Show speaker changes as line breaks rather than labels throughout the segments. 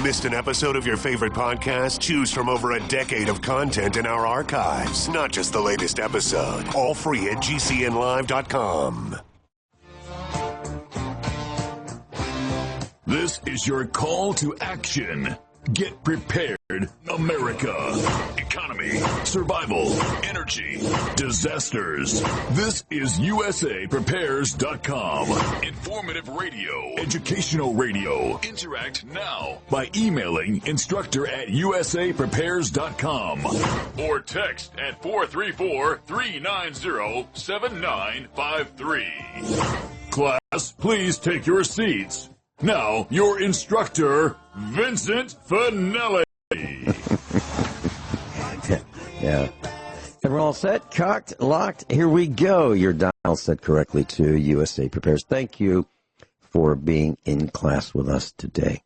Missed an episode of your favorite podcast? Choose from over a decade of content in our archives, not just the latest episode. All free at GCNlive.com.
This is your call to action. Get prepared, America. Economy, survival, energy, disasters. This is USAPrepares.com. Informative radio, educational radio. Interact now by emailing instructor@USAPrepares.com or text at 434-390-7953. Class, please take your seats. Now, your instructor, Vincent Finelli.
Yeah. Everyone all set? Cocked? Locked? Here we go. Your dial set correctly to USA Prepares. Thank you for being in class with us today.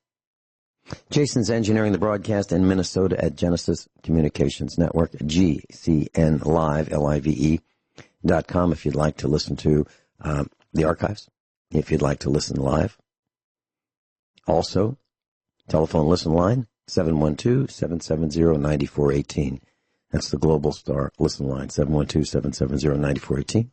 Jason's engineering the broadcast in Minnesota at Genesis Communications Network, GCNlive, Live.com, if you'd like to listen to the archives, if you'd like to listen live. Also, telephone listen line, 712-770-9418. That's the Global Star listen line, 712-770-9418.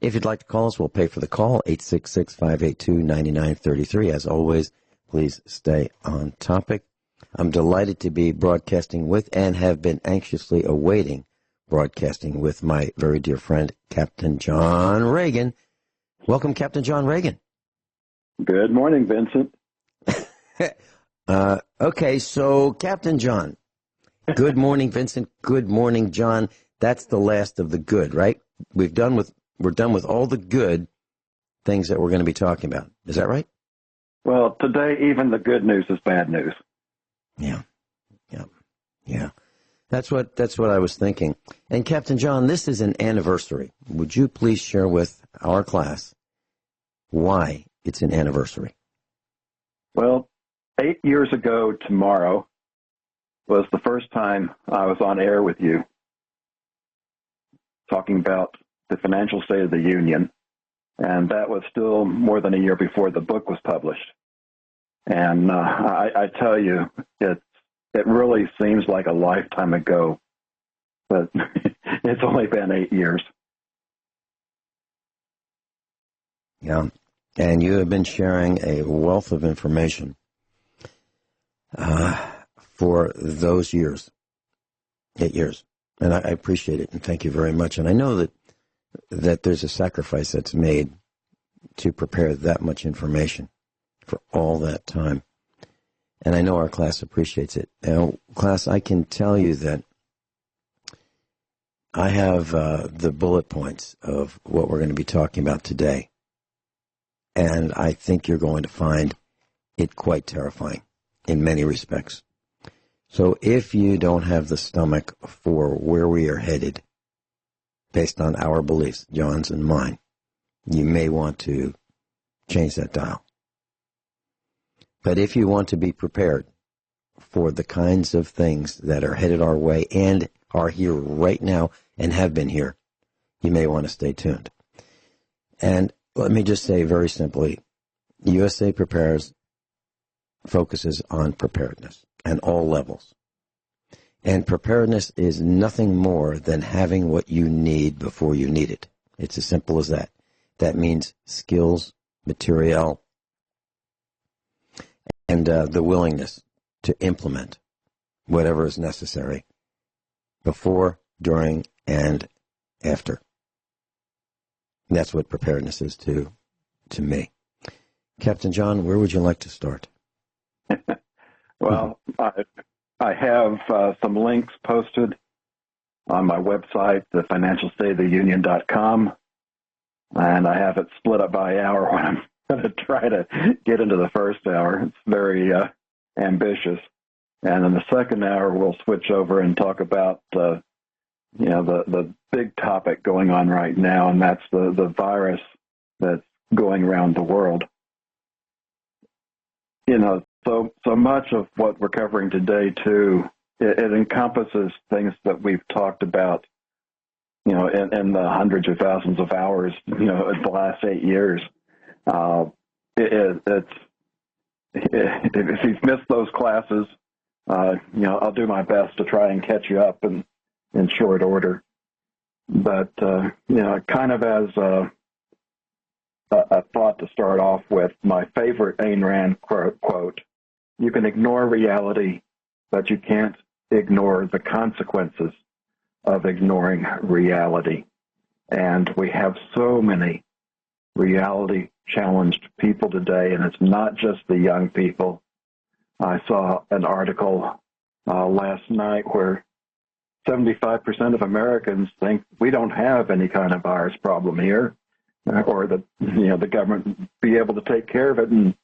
If you'd like to call us, we'll pay for the call, 866-582-9933. As always, please stay on topic. I'm delighted to be broadcasting with and have been anxiously awaiting broadcasting with my very dear friend, Captain John Ragan. Welcome, Captain John Ragan.
Good morning, Vincent.
Okay, so Captain John. Good morning, Vincent. Good morning, John. That's the last of the good, right? We're done with all the good things that we're going to be talking about. Is that right?
Well, today even the good news is bad news.
Yeah. That's what I was thinking. And Captain John, this is an anniversary. Would you please share with our class why it's an anniversary?
Well, 8 years ago tomorrow was the first time I was on air with you talking about the financial state of the union, and that was still more than a year before the book was published. And I tell you, it really seems like a lifetime ago, but it's only been 8 years.
Yeah. And you have been sharing a wealth of information for those years, 8 years. And I appreciate it, and thank you very much. And I know that there's a sacrifice that's made to prepare that much information for all that time. And I know our class appreciates it. Now, class, I can tell you that I have the bullet points of what we're going to be talking about today. And I think you're going to find it quite terrifying in many respects. So if you don't have the stomach for where we are headed, based on our beliefs, John's and mine, you may want to change that dial. But if you want to be prepared for the kinds of things that are headed our way and are here right now and have been here, you may want to stay tuned. And let me just say very simply, USA Prepares focuses on preparedness at all levels. And preparedness is nothing more than having what you need before you need it. It's as simple as that. That means skills, material, and the willingness to implement whatever is necessary before, during, and after. That's what preparedness is to me. Captain John, where would you like to start?
Well, I have some links posted on my website, thefinancialstateoftheunion.com, and I have it split up by hour when I'm going to try to get into the first hour. It's very ambitious. And in the second hour, we'll switch over and talk about the big topic going on right now, and that's the virus that's going around the world. So much of what we're covering today, too, it encompasses things that we've talked about, in the hundreds of thousands of hours, in the last 8 years. It's if you've missed those classes, I'll do my best to try and catch you up in short order. But, kind of as a thought to start off with, my favorite Ayn Rand quote, you can ignore reality, but you can't ignore the consequences of ignoring reality. And we have so many reality-challenged people today, and it's not just the young people. I saw an article last night where 75% of Americans think we don't have any kind of virus problem here, or that the government be able to take care of it, and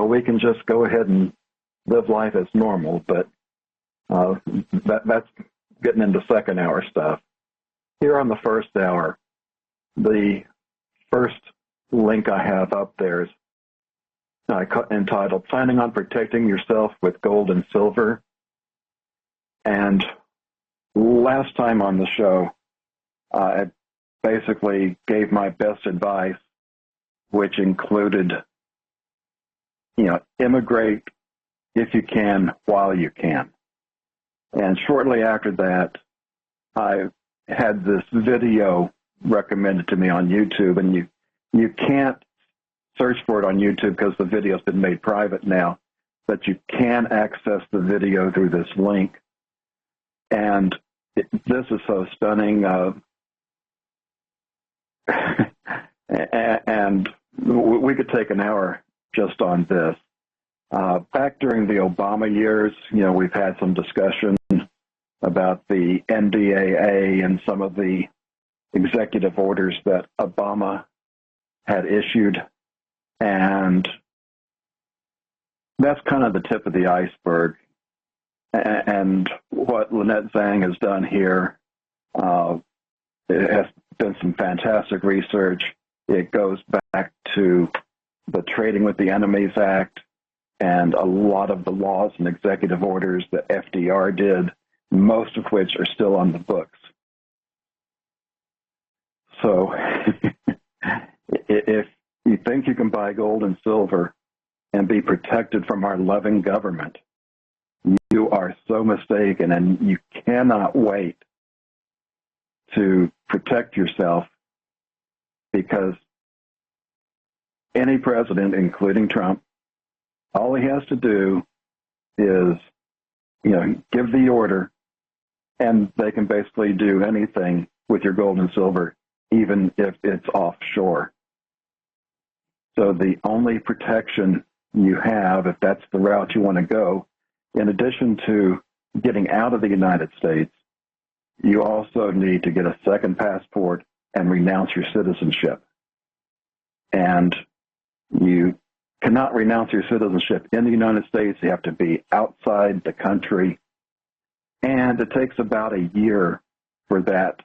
we can just go ahead and live life as normal. But that's getting into second hour stuff. Here on the first hour, the first link I have up there is entitled "Planning on Protecting Yourself with Gold and Silver." And last time on the show, I basically gave my best advice, which included, immigrate if you can while you can. And shortly after that, I had this video recommended to me on YouTube, and you can't search for it on YouTube because the video's been made private now, but you can access the video through this link. And this is so stunning. And we could take an hour just on this. Back during the Obama years, we've had some discussion about the NDAA and some of the executive orders that Obama had issued. And that's kind of the tip of the iceberg. And what Lynette Zhang has done here, it has been some fantastic research. It goes back to the Trading with the Enemies Act and a lot of the laws and executive orders that FDR did, most of which are still on the books. So if you think you can buy gold and silver and be protected from our loving government, you are so mistaken, and you cannot wait to protect yourself, because any president, including Trump, all he has to do is, give the order, and they can basically do anything with your gold and silver, even if it's offshore. So the only protection you have, if that's the route you want to go, in addition to getting out of the United States, you also need to get a second passport and renounce your citizenship. And you cannot renounce your citizenship in the United States. You have to be outside the country. And it takes about a year for that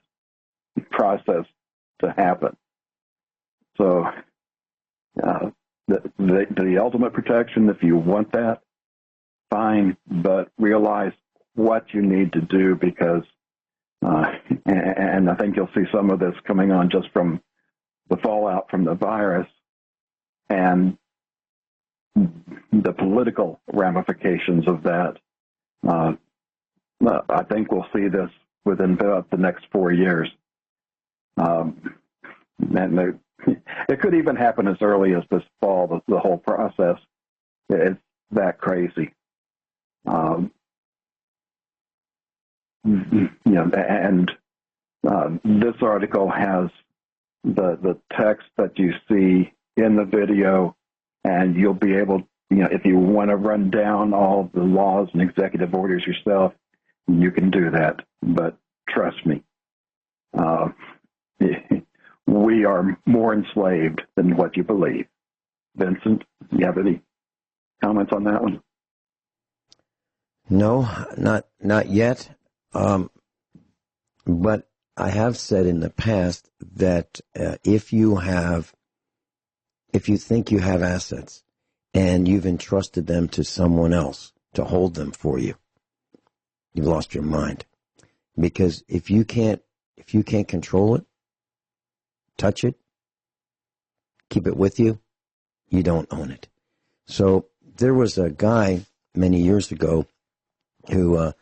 process to happen. So the ultimate protection, if you want that, fine, but realize what you need to do, because, and I think you'll see some of this coming on just from the fallout from the virus and the political ramifications of that. I think we'll see this within about the next 4 years. And it could even happen as early as this fall, the whole process. It's that crazy. This article has the text that you see in the video, and you'll be able, if you want to run down all the laws and executive orders yourself, you can do that. But trust me, we are more enslaved than what you believe. Vincent, do you have any comments on that one?
No, not yet. But I have said in the past that if you think you have assets and you've entrusted them to someone else to hold them for you, you've lost your mind. Because if you can't control it, touch it, keep it with you, you don't own it. So there was a guy many years ago who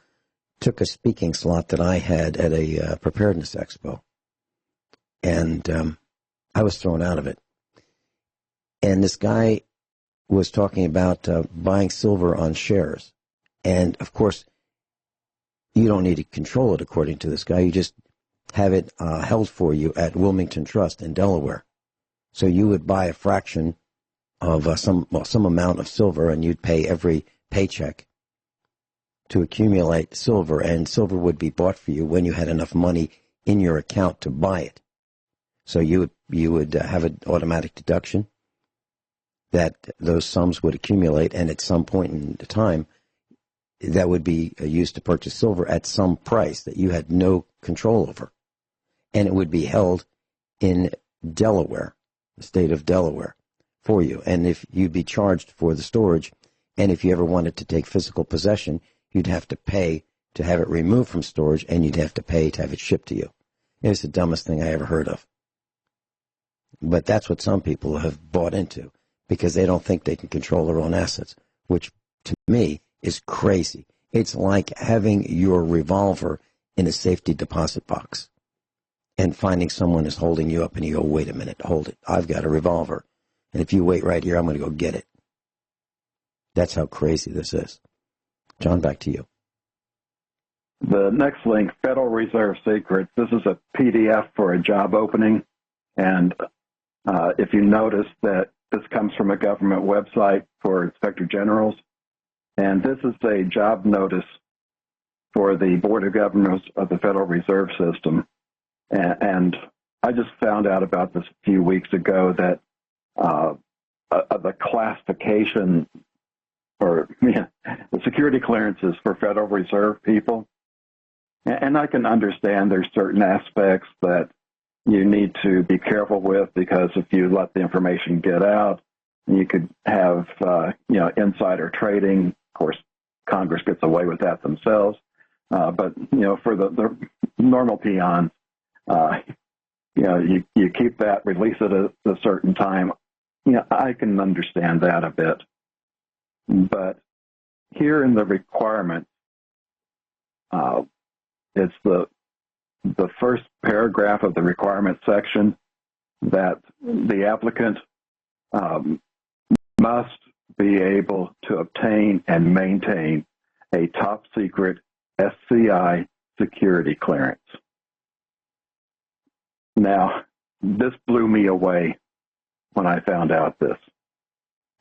took a speaking slot that I had at a preparedness expo, and I was thrown out of it. And this guy was talking about buying silver on shares. And, of course, you don't need to control it, according to this guy. You just have it held for you at Wilmington Trust in Delaware. So you would buy a fraction of some amount of silver, and you'd pay every paycheck to accumulate silver, and silver would be bought for you when you had enough money in your account to buy it. So you would have an automatic deduction that those sums would accumulate, and at some point in time, that would be used to purchase silver at some price that you had no control over. And it would be held in Delaware, the state of Delaware, for you. And if you'd be charged for the storage, and if you ever wanted to take physical possession, you'd have to pay to have it removed from storage, and you'd have to pay to have it shipped to you. It's the dumbest thing I ever heard of. But that's what some people have bought into, because they don't think they can control their own assets, which to me is crazy. It's like having your revolver in a safety deposit box and finding someone is holding you up and you go, wait a minute, hold it. I've got a revolver. And if you wait right here, I'm going to go get it. That's how crazy this is. John, back to you.
The next link, Federal Reserve Secrets. This is a PDF for a job opening. And if you notice that this comes from a government website for inspector generals, and this is a job notice for the Board of Governors of the Federal Reserve System. And I just found out about this a few weeks ago that the classification or the security clearances for Federal Reserve people, and I can understand there's certain aspects that you need to be careful with, because if you let the information get out, you could have insider trading. Of course, Congress gets away with that themselves. But for the normal peons, you keep that, release it at a certain time. I can understand that a bit. But here in the requirement, it's the first paragraph of the requirement section that the applicant must be able to obtain and maintain a top secret SCI security clearance. Now, this blew me away when I found out this.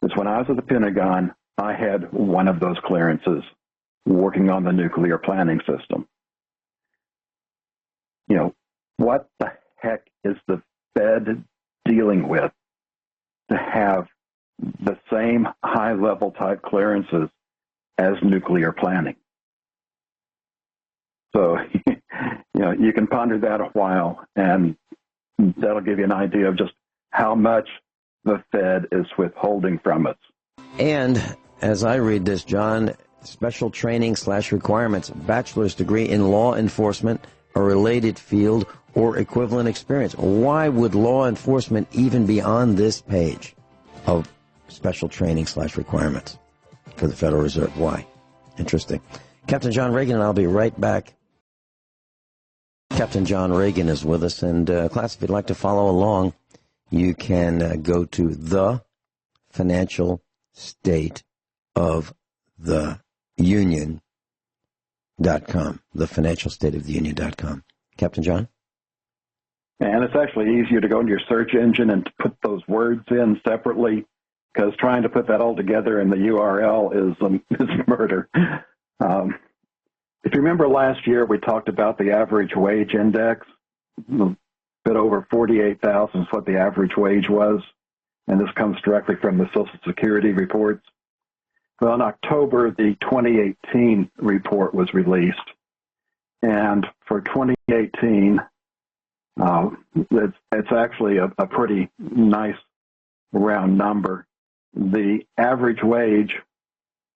Because when I was at the Pentagon, I had one of those clearances working on the nuclear planning system. What the heck is the Fed dealing with to have the same high-level type clearances as nuclear planning? So, you can ponder that a while, and that'll give you an idea of just how much the Fed is withholding from us.
And as I read this, John, special training / requirements, bachelor's degree in law enforcement, a related field, or equivalent experience. Why would law enforcement even be on this page of special training / requirements for the Federal Reserve? Why? Interesting. Captain John Ragan and I'll be right back. Captain John Ragan is with us. And class, if you'd like to follow along, you can go to the Financial State of the Union.com, the Financial State of the Union.com. Captain John?
And it's actually easier to go into your search engine and put those words in separately, because trying to put that all together in the URL is murder. If you remember last year, we talked about the average wage index. A bit over 48,000 is what the average wage was. And this comes directly from the Social Security reports. Well, in October, the 2018 report was released. And for 2018, it's actually a pretty nice round number. The average wage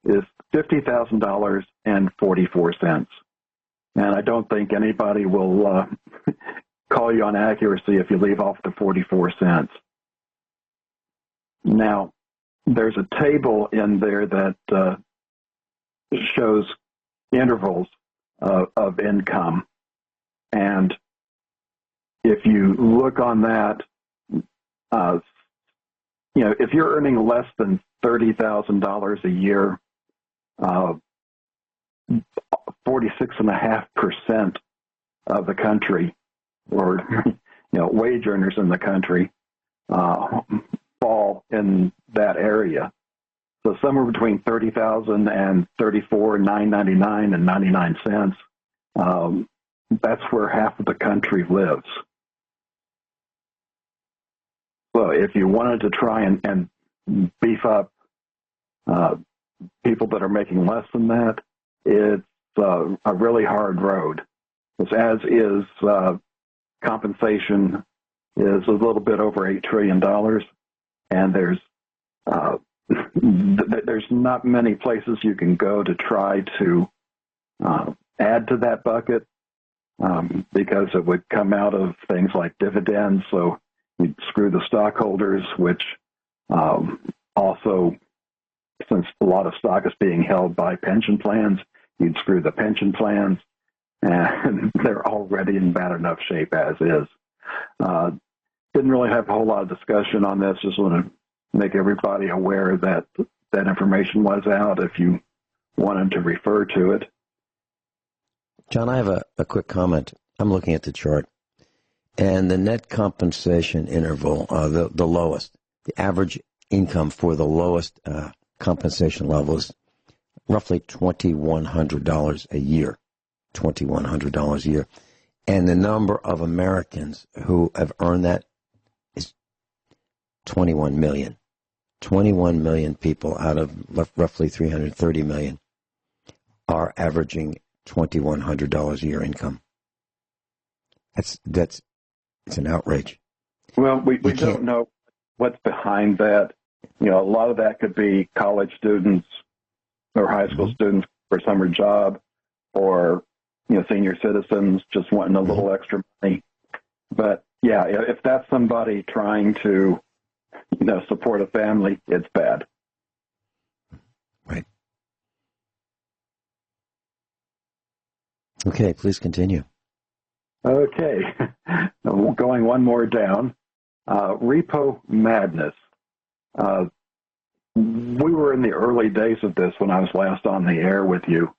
is $50,000.44. And I don't think anybody will call you on accuracy if you leave off the 44 cents. Now, there's a table in there that shows intervals of income. And if you look on that, if you're earning less than $30,000 a year, 46.5% of the country, or wage earners in the country, fall in that area. So somewhere between $30,000 and $34,999 and 99 cents. That's where half of the country lives. So if you wanted to try and beef up people that are making less than that, it's a really hard road. As is, compensation is a little bit over $8 trillion, and there's not many places you can go to try to add to that bucket, because it would come out of things like dividends, so you'd screw the stockholders, which also, since a lot of stock is being held by pension plans, you'd screw the pension plans, and they're already in bad enough shape as is. Didn't really have a whole lot of discussion on this. Just want to make everybody aware that that information was out if you wanted to refer to it.
John, I have a quick comment. I'm looking at the chart. And the net compensation interval, the lowest, the average income for the lowest compensation level is roughly $2,100 a year. $2,100 a year. And the number of Americans who have earned that is 21 million. 21 million people out of roughly 330 million are averaging $2,100 a year income. It's an outrage.
Well, we don't know what's behind that. A lot of that could be college students or high school students for a summer job, or senior citizens just wanting a little extra money. But yeah, if that's somebody trying to support a family, it's bad.
Right. Okay, please continue.
Okay. Going one more down. Repo madness. We were in the early days of this when I was last on the air with you.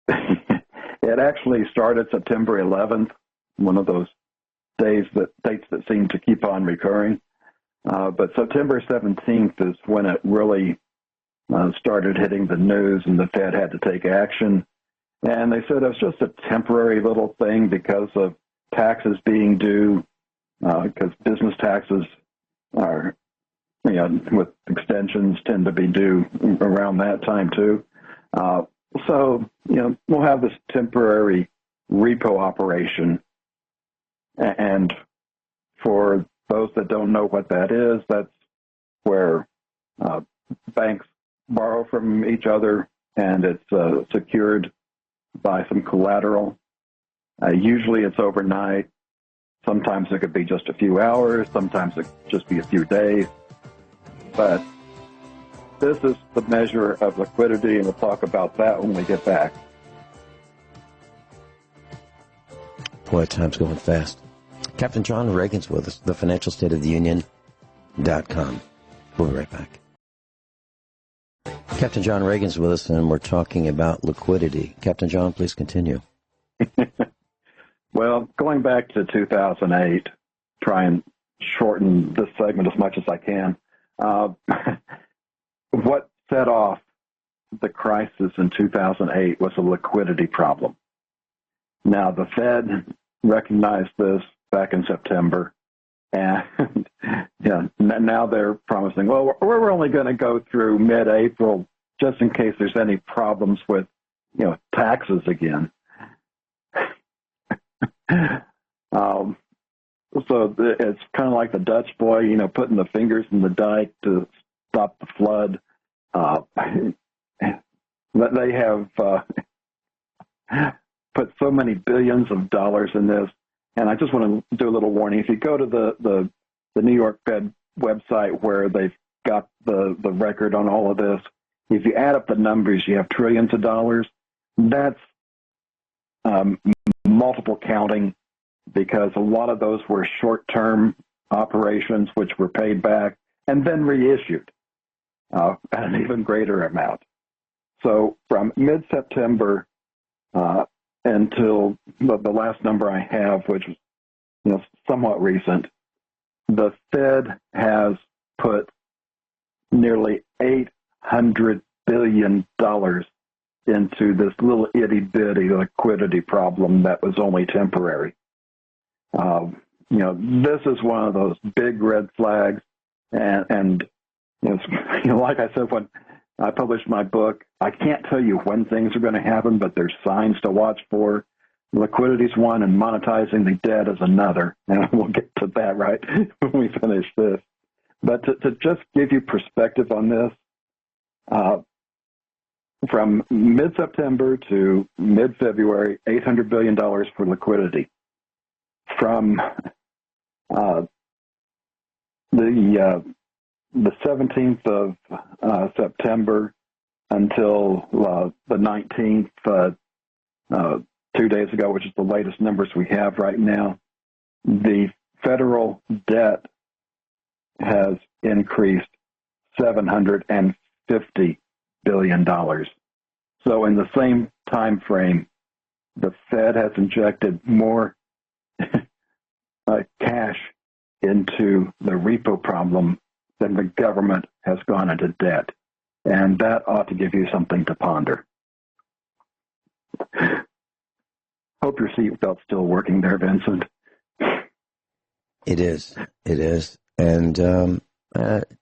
It actually started September 11th, one of those dates that seem to keep on recurring. But September 17th is when it really started hitting the news, and the Fed had to take action. And they said it was just a temporary little thing because of taxes being due, because business taxes are, with extensions tend to be due around that time too. So, we'll have this temporary repo operation. And for those that don't know what that is, that's where banks borrow from each other, and it's secured by some collateral. Usually it's overnight. Sometimes it could be just a few hours. Sometimes it could just be a few days. But this is the measure of liquidity, and we'll talk about that when we get back.
Boy, time's going fast. Captain John Ragan's with us, thefinancialstateoftheunion.com. We'll be right back. Captain John Ragan's with us, and we're talking about liquidity. Captain John, please continue.
Well, going back to 2008, try and shorten this segment as much as I can. What set off the crisis in 2008 was a liquidity problem. Now, the Fed recognized this back in September, and now they're promising, well, we're only going to go through mid-April just in case there's any problems with, taxes again. So it's kind of like the Dutch boy, putting the fingers in the dike to stop the flood. They have put so many billions of dollars in this. And I just want to do a little warning. If you go to the New York Fed website where they've got the record on all of this. If you add up the numbers, you have trillions of dollars. That's multiple counting, because a lot of those were short-term operations which were paid back and then reissued at an even greater amount. So from mid-September until the last number I have, which is somewhat recent, the Fed has put nearly $800 billion into this little itty-bitty liquidity problem that was only temporary. This is one of those big red flags. And like I said, when I published my book, I can't tell you when things are going to happen, but there's signs to watch for. Liquidity is one, and monetizing the debt is another. And we'll get to that right when we finish this. But to just give you perspective on this, from mid-September to mid-February, $800 billion for liquidity. From the 17th of September until the 19th, 2 days ago, which is the latest numbers we have right now, the federal debt has increased $750 billion. So in the same time frame, the Fed has injected more cash into the repo problem than the government has gone into debt. And that ought to give you something to ponder. Hope your seatbelt's still working there, Vincent.
It is. It is. And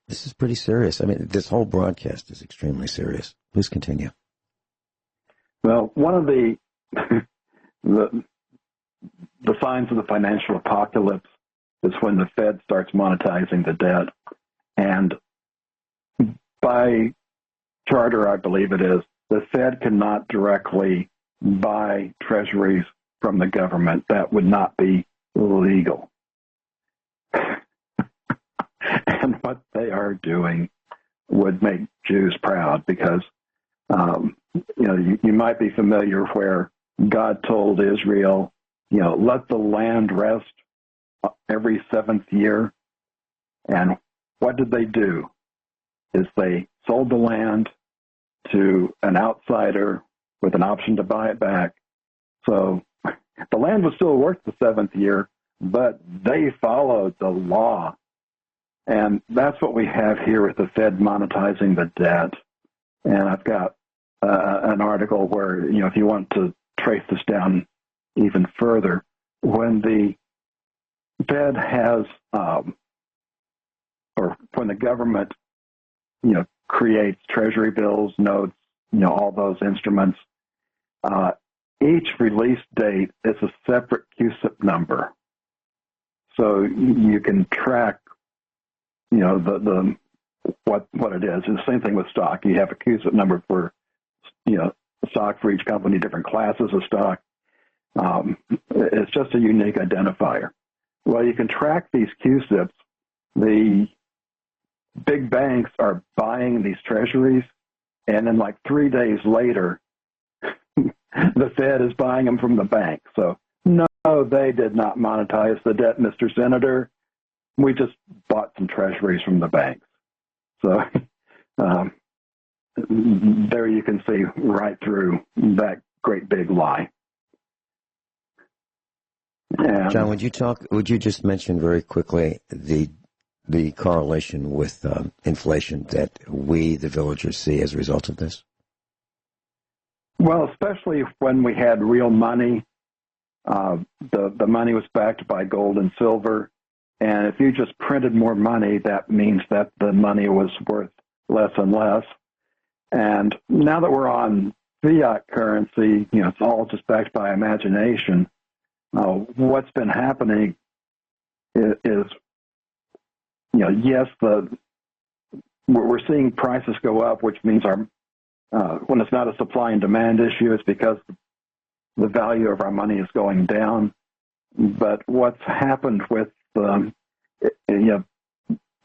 this is pretty serious. I mean, this whole broadcast is extremely serious. Please continue.
Well, one of the signs of the financial apocalypse is when the Fed starts monetizing the debt. And by charter, I believe it is, the Fed cannot directly buy treasuries from the government. That would not be legal. And what they are doing would make Jews proud, because you might be familiar where God told Israel, let the land rest every seventh year. And what did they do? Is they sold the land to an outsider with an option to buy it back. So the land was still worth the seventh year, but they followed the law. And that's what we have here with the Fed monetizing the debt. And I've got an article where, if you want to trace this down even further, when the Fed has, or when the government, creates treasury bills, notes, all those instruments, each release date is a separate CUSIP number. So you can track, what it is. It's the same thing with stock. You have a CUSIP number for, stock for each company, different classes of stock. It's just a unique identifier. Well, you can track these CUSIPs. The big banks are buying these treasuries, and then 3 days later, the Fed is buying them from the bank. So, no, they did not monetize the debt, Mr. Senator. We just bought some treasuries from the banks. So there you can see right through that great big lie. And,
John, would you just mention very quickly the correlation with inflation that we, the villagers, see as a result of this?
Well, especially when we had real money, the money was backed by gold and silver. And if you just printed more money, that means that the money was worth less and less. And now that we're on fiat currency, it's all just backed by imagination. What's been happening is yes, we're seeing prices go up, which means when it's not a supply and demand issue, it's because the value of our money is going down. But what's happened with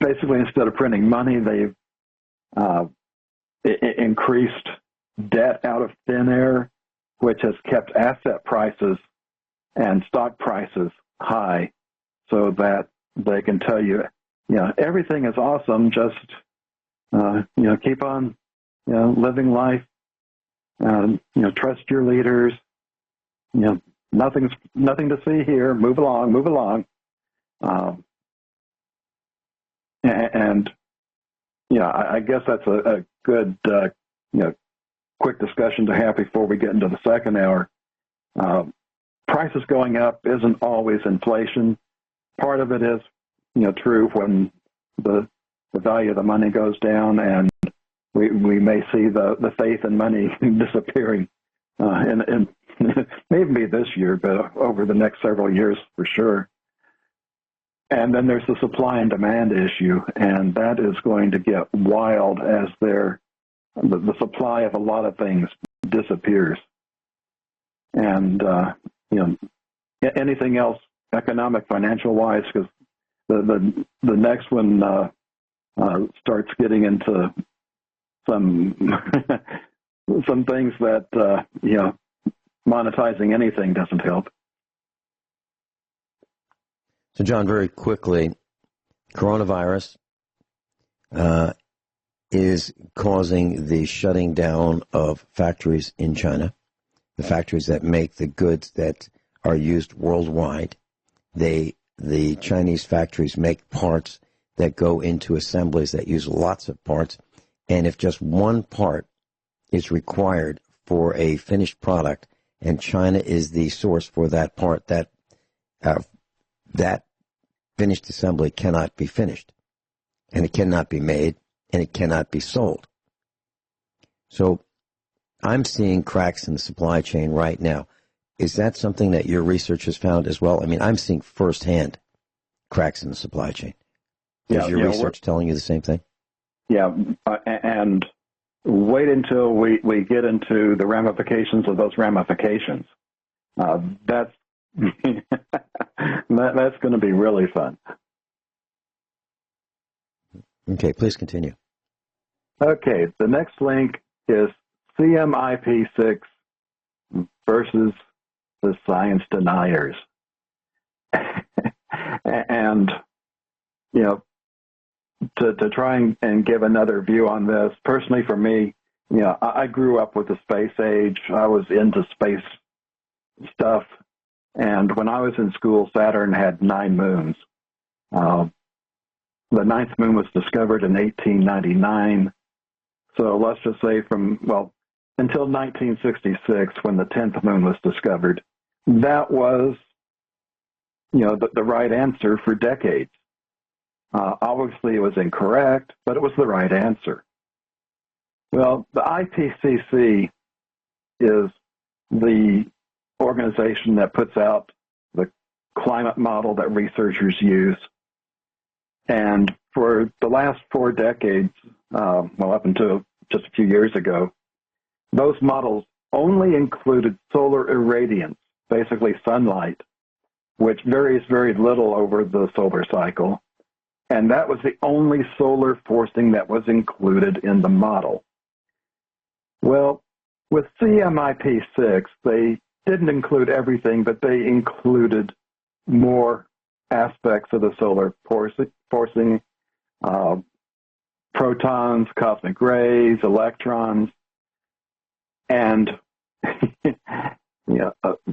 basically, instead of printing money, they've increased debt out of thin air, which has kept asset prices and stock prices high, so that they can tell you, everything is awesome. Just keep on, living life. Trust your leaders. Nothing to see here. Move along, move along. I guess that's a good, quick discussion to have before we get into the second hour. Prices going up isn't always inflation. Part of it is, true when the value of the money goes down, and we may see the faith in money disappearing, in maybe this year, but over the next several years for sure. And then there's the supply and demand issue, and that is going to get wild as the supply of a lot of things disappears. And, anything else economic, financial wise, because the next one starts getting into some some things that, monetizing anything doesn't help.
So, John, very quickly, coronavirus is causing the shutting down of factories in China, the factories that make the goods that are used worldwide. The Chinese factories make parts that go into assemblies that use lots of parts, and if just one part is required for a finished product, and China is the source for that part, that finished assembly cannot be finished, and it cannot be made, and it cannot be sold. So I'm seeing cracks in the supply chain right now. Is that something that your research has found as well? I mean, I'm seeing firsthand cracks in the supply chain. Is your research telling you the same thing?
Yeah, and wait until we get into the ramifications of those ramifications. That's that's going to be really fun.
Okay, please continue.
Okay, the next link is CMIP6 versus the science deniers. And, to try and give another view on this, personally for me, I grew up with the space age. I was into space stuff. And when I was in school, Saturn had 9 moons. The 9th moon was discovered in 1899. So let's just say until 1966, when the 10th moon was discovered, that was, the right answer for decades. Obviously, it was incorrect, but it was the right answer. Well, the IPCC is the organization that puts out the climate model that researchers use. And for the last 4 decades, up until just a few years ago, those models only included solar irradiance, basically sunlight, which varies very little over the solar cycle. And that was the only solar forcing that was included in the model. Well, with CMIP6, they didn't include everything, but they included more aspects of the solar forcing, protons, cosmic rays, electrons, and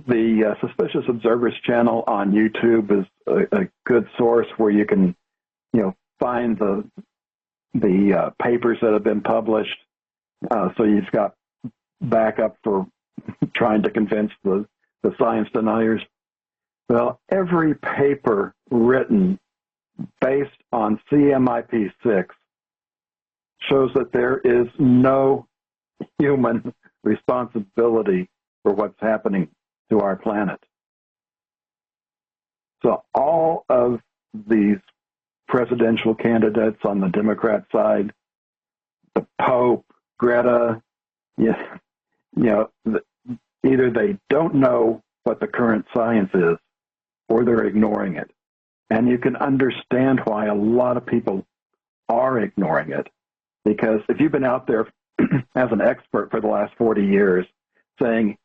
the Suspicious Observers channel on YouTube is a good source where you can, find the papers that have been published. So you've got backup for trying to convince the science deniers. Well, every paper written based on CMIP6 shows that there is no human responsibility for what's happening to our planet. So all of these presidential candidates on the Democrat side, the Pope, Greta, either they don't know what the current science is, or they're ignoring it. And you can understand why a lot of people are ignoring it. Because if you've been out there as an expert for the last 40 years saying,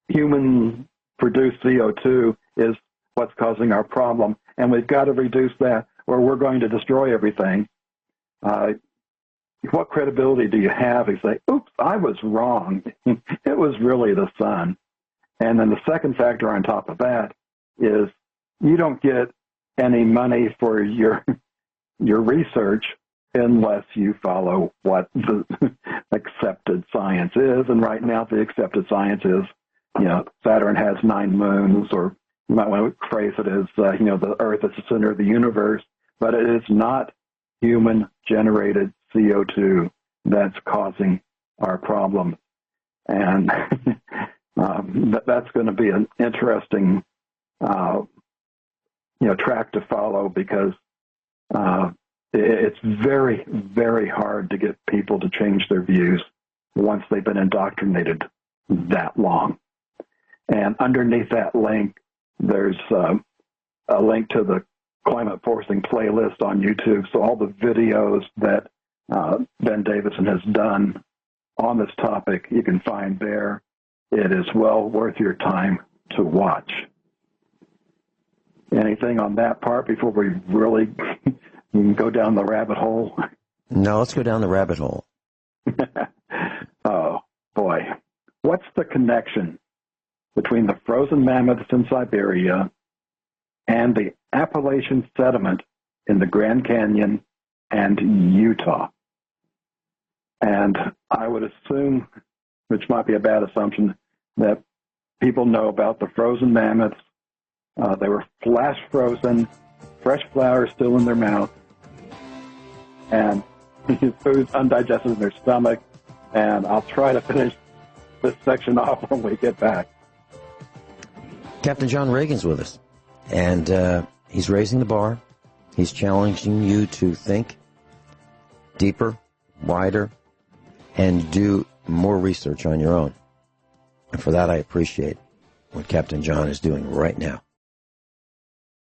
human-produced CO2 is what's causing our problem, and we've got to reduce that or we're going to destroy everything, what credibility do you have? You say, oops, I was wrong. It was really the sun. And then the second factor on top of that is you don't get any money for your research unless you follow what the accepted science is. And right now the accepted science is, Saturn has 9 moons, or you might want to phrase it as, the Earth is the center of the universe, but it is not human-generated CO2 that's causing our problems. And that's going to be an interesting, track to follow, because it's very, very hard to get people to change their views once they've been indoctrinated that long. And underneath that link, there's a link to the Climate Forcing playlist on YouTube. So all the videos that Ben Davidson has done on this topic, you can find there. It is well worth your time to watch. Anything on that part before we really go down the rabbit hole?
No, let's go down the rabbit hole.
Oh, boy. What's the connection between the frozen mammoths in Siberia and the Appalachian sediment in the Grand Canyon and Utah? And I would assume, which might be a bad assumption, that people know about the frozen mammoths. They were flash frozen, fresh flowers still in their mouth, and food's undigested in their stomach. And I'll try to finish this section off when we get back.
Captain John Ragan's with us, and he's raising the bar. He's challenging you to think deeper, wider, and do more research on your own. And for that, I appreciate what Captain John is doing right now.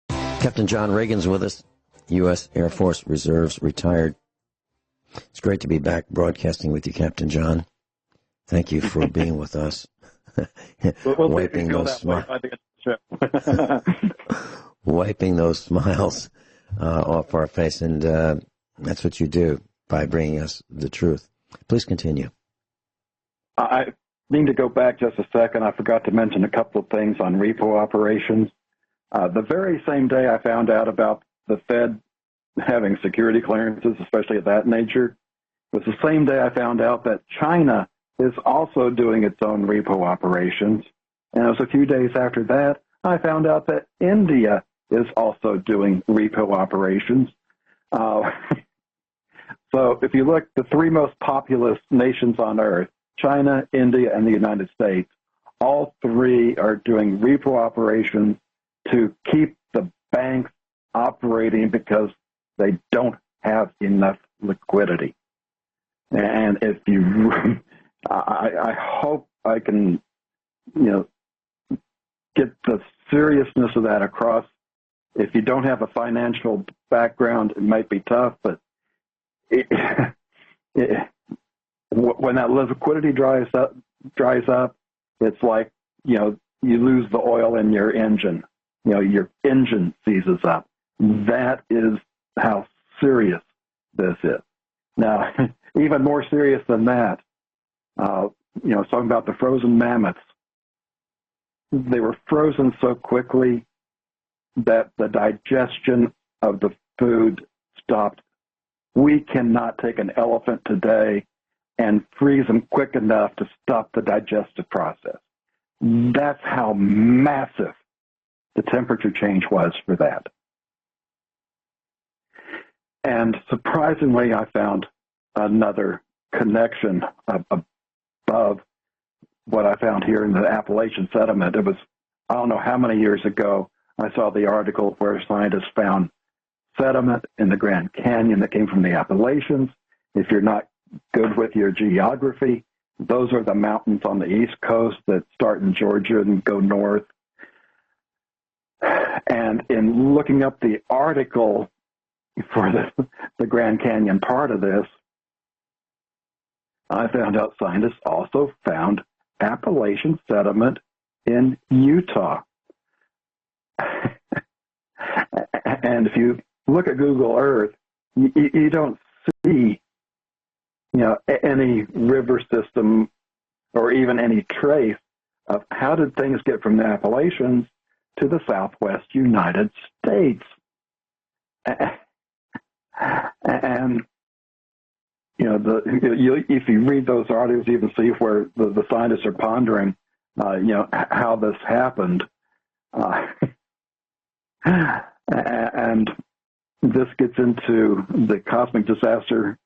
Captain John Ragan's with us, U.S. Air Force Reserves, retired. It's great to be back broadcasting with you, Captain John. Thank you for being with us. Wiping those smiles. Wiping those smiles off our face, and that's what you do by bringing us the truth. Please continue.
I need to go back just a second. I forgot to mention a couple of things on repo operations. The very same day I found out about the Fed having security clearances, especially of that nature, was the same day I found out that China is also doing its own repo operations. And it was a few days after that I found out that India is also doing repo operations. So if you look, the 3 most populous nations on Earth, China, India, and the United States, all 3 are doing repo operations to keep the banks operating because they don't have enough liquidity. And if you, I hope I can, get the seriousness of that across. If you don't have a financial background, it might be tough, but when that liquidity dries up, it's like, you lose the oil in your engine. Your engine seizes up. That is how serious this is. Now, even more serious than that, talking about the frozen mammoths, they were frozen so quickly that the digestion of the food stopped. We cannot take an elephant today and freeze them quick enough to stop the digestive process. That's how massive the temperature change was for that. And surprisingly, I found another connection above what I found here in the Appalachian sediment. It was, I don't know how many years ago, I saw the article where scientists found sediment in the Grand Canyon that came from the Appalachians. If you're not good with your geography, those are the mountains on the East Coast that start in Georgia and go north. And in looking up the article for the Grand Canyon part of this, I found out scientists also found Appalachian sediment in Utah. And if you look at Google Earth, you don't see, any river system or even any trace of how did things get from the Appalachians to the Southwest United States. And if you read those articles, you can see where the scientists are pondering, how this happened. And this gets into the Cosmic Disaster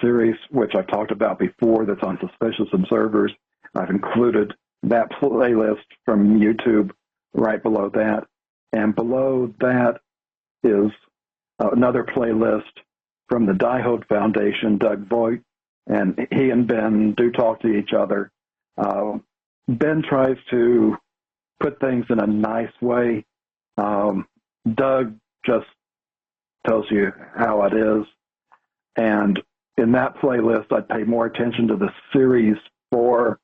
series, which I've talked about before, that's on Suspicious Observers. I've included that playlist from YouTube right below that. And below that is another playlist from the Diehode Foundation, Doug Voigt, and he and Ben do talk to each other. Ben tries to put things in a nice way. Doug just tells you how it is. And in that playlist, I'd pay more attention to the Series 4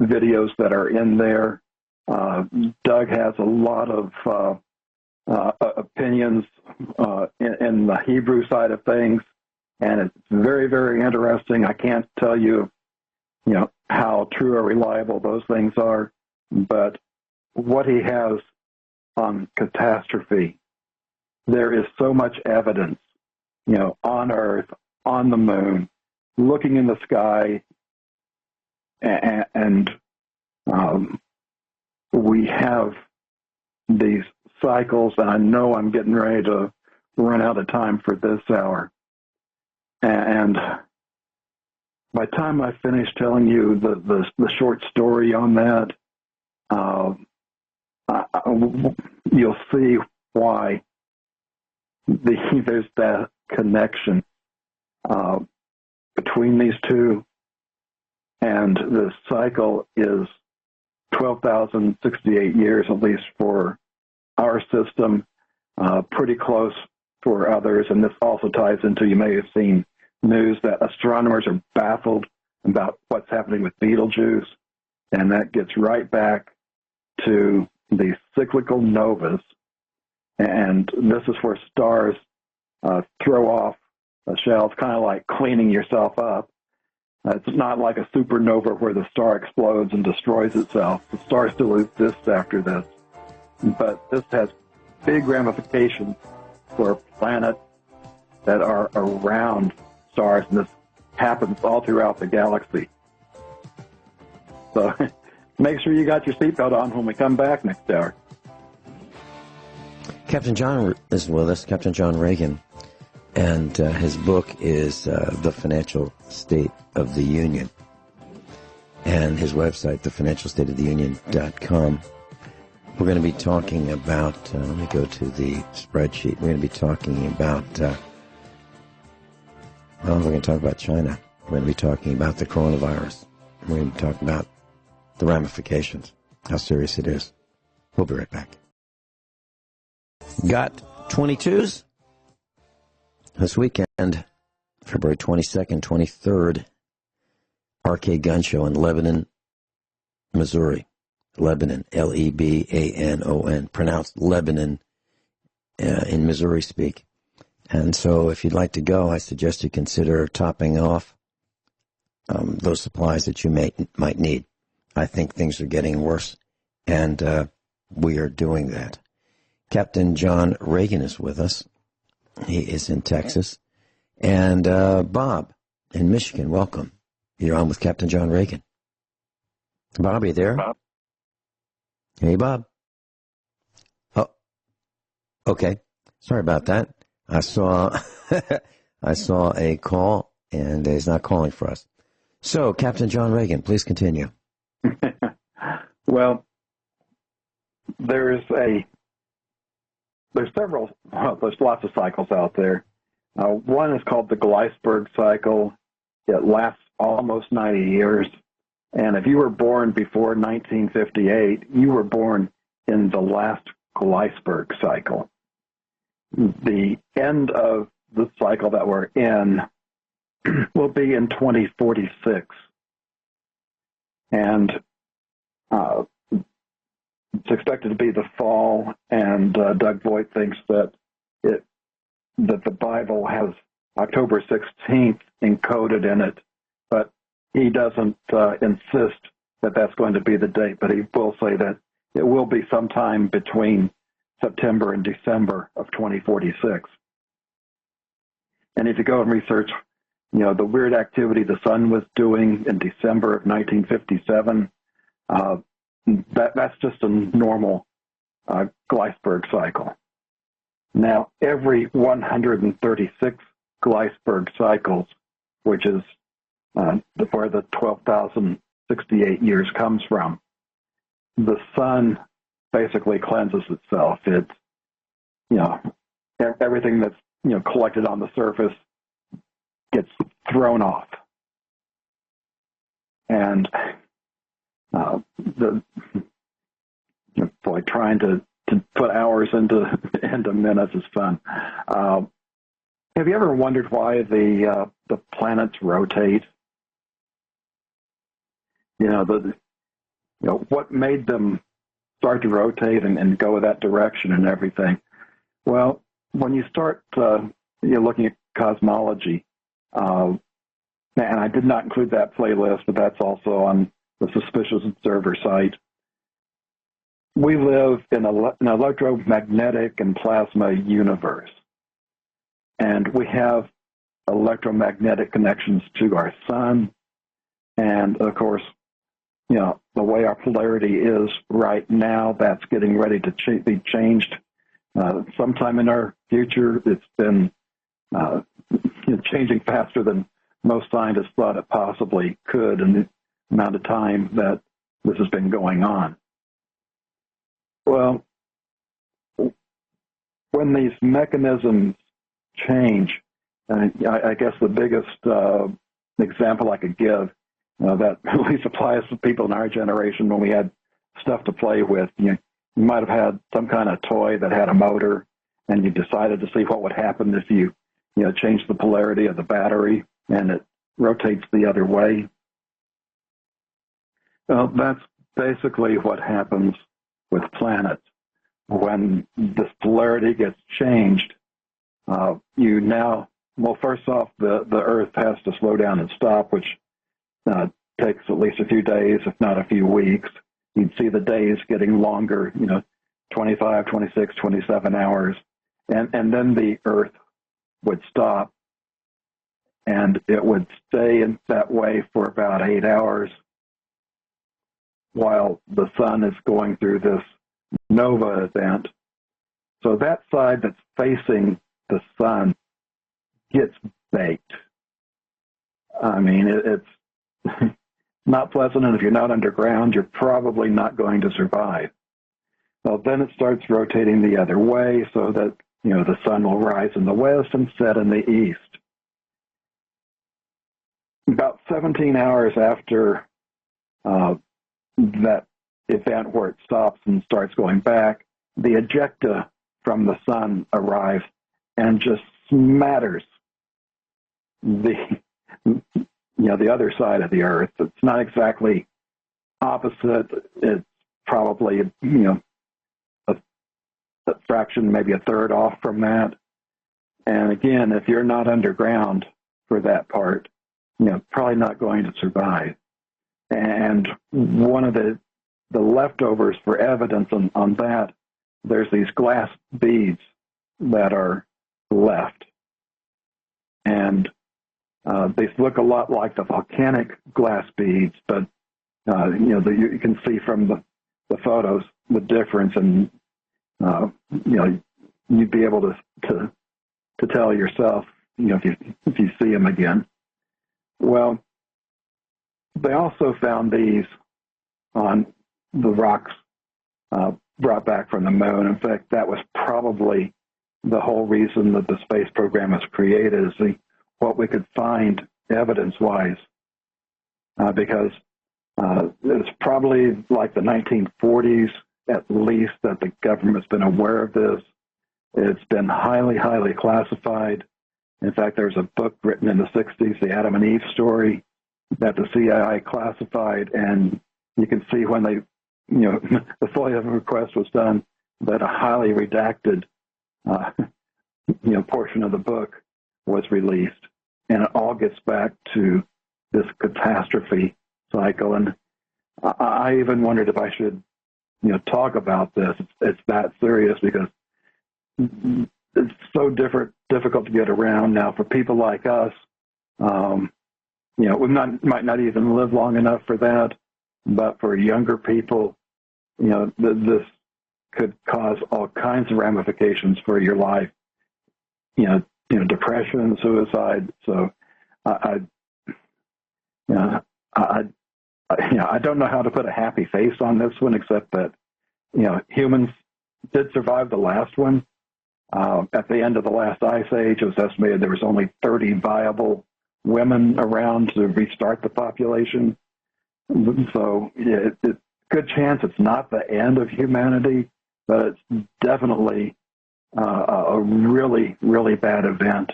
videos that are in there. Doug has a lot of opinions in the Hebrew side of things, and it's very, very interesting. I can't tell you, how true or reliable those things are, but what he has on catastrophe, there is so much evidence, on Earth, on the moon, looking in the sky, and we have these cycles, and I know I'm getting ready to run out of time for this hour. And by the time I finish telling you the short story on that, you'll see why there's that connection between these two, and the cycle is 12,068 years, at least for our system, pretty close for others. And this also ties into, you may have seen news that astronomers are baffled about what's happening with Betelgeuse, and that gets right back to the cyclical novas. And this is where stars throw off a shell. It's kind of like cleaning yourself up. It's not like a supernova where the star explodes and destroys itself. The star still exists after this. But this has big ramifications for planets that are around stars, and this happens all throughout the galaxy. So make sure you got your seatbelt on when we come back next hour.
Captain John is with us, Captain John Ragan, and his book is The Financial State of the Union, and his website, thefinancialstateoftheunion.com. We're going to be talking about, let me go to the spreadsheet. We're going to be talking about, we're going to talk about China. We're going to be talking about the coronavirus. We're going to be talking about the ramifications, how serious it is. We'll be right back. Got 22s this weekend, February 22nd, 23rd, Arcade Gun Show in Lebanon, Missouri. Lebanon, Lebanon, pronounced Lebanon in Missouri speak. And so if you'd like to go, I suggest you consider topping off those supplies that you might need. I think things are getting worse, and we are doing that. Captain John Ragan is with us. He is in Texas. And Bob in Michigan, welcome. You're on with Captain John Ragan. Bob, are you there?
Bob?
Hey, Bob. Oh, okay. Sorry about that. I saw a call, and he's not calling for us. So, Captain John Ragan, please continue.
Well, there's lots of cycles out there. One is called the Gleisberg cycle. It lasts almost 90 years. And if you were born before 1958, you were born in the last Gleisberg cycle. the end of the cycle that we're in will be in 2046. And it's expected to be the fall, and Doug Voigt thinks that the Bible has October 16th encoded in it, but he doesn't insist that that's going to be the date, but he will say that it will be sometime between September and December of 2046. And if you go and research, the weird activity the sun was doing in December of 1957, that's just a normal Gleisberg cycle. Now, every 136 Gleisberg cycles, which is where the 12,068 years comes from, the sun basically cleanses itself. It's, everything that's, collected on the surface gets thrown off. And trying to put hours into minutes is fun. Have you ever wondered why the planets rotate? What made them start to rotate and go that direction and everything? Well, when you start looking at cosmology, and I did not include that playlist, but that's also on the Suspicious Observer site. We live in an electromagnetic and plasma universe, and we have electromagnetic connections to our sun, and of course, the way our polarity is right now, that's getting ready to be changed. Sometime in our future, it's been changing faster than most scientists thought it possibly could in the amount of time that this has been going on. Well, when these mechanisms change, I guess the biggest example I could give that at least applies to people in our generation when we had stuff to play with. You might have had some kind of toy that had a motor, and you decided to see what would happen if you change the polarity of the battery and it rotates the other way. Well, that's basically what happens with planets. When this polarity gets changed, first off, the Earth has to slow down and stop, which takes at least a few days, if not a few weeks. You'd see the days getting longer, 25, 26, 27 hours. And then the Earth would stop, and it would stay in that way for about 8 hours while the sun is going through this nova event. So that side that's facing the sun gets baked. I mean, it's not pleasant, and if you're not underground, you're probably not going to survive. Well, then it starts rotating the other way so that, the sun will rise in the west and set in the east. About 17 hours after that event where it stops and starts going back, the ejecta from the sun arrives and just smatters the other side of the Earth. It's not exactly opposite. It's probably, a fraction, maybe a third off from that. And again, if you're not underground for that part, probably not going to survive. And one of the leftovers for evidence on that, there's these glass beads that are left. And they look a lot like the volcanic glass beads, but you can see from the photos the difference, and you'd be able to tell yourself, if you see them again. Well, they also found these on the rocks brought back from the moon. In fact, that was probably the whole reason that the space program was created, is what we could find evidence-wise, because it's probably like the 1940s, at least, that the government's been aware of this. It's been highly, highly classified. In fact, there's a book written in the 60s, the Adam and Eve story, that the CIA classified, and you can see when they, the FOIA request was done, that a highly redacted, portion of the book was released, and it all gets back to this catastrophe cycle. And I even wondered if I should, talk about this. It's that serious because it's so difficult to get around now for people like us. We might not even live long enough for that, but for younger people, this could cause all kinds of ramifications for your life. Depression, suicide. So I don't know how to put a happy face on this one, except that, humans did survive the last one. At the end of the last ice age, it was estimated there was only 30 viable women around to restart the population. So it's a good chance it's not the end of humanity, but it's definitely a really, really bad event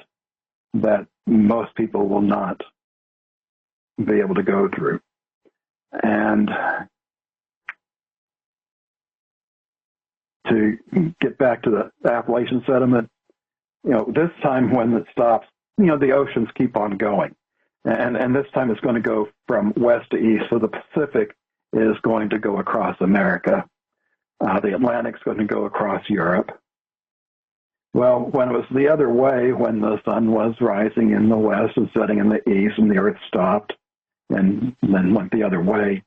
that most people will not be able to go through. And to get back to the Appalachian sediment, this time when it stops, the oceans keep on going. And this time it's going to go from west to east. So the Pacific is going to go across America. The Atlantic's going to go across Europe. Well, when it was the other way, when the sun was rising in the west and setting in the east and the earth stopped and then went the other way,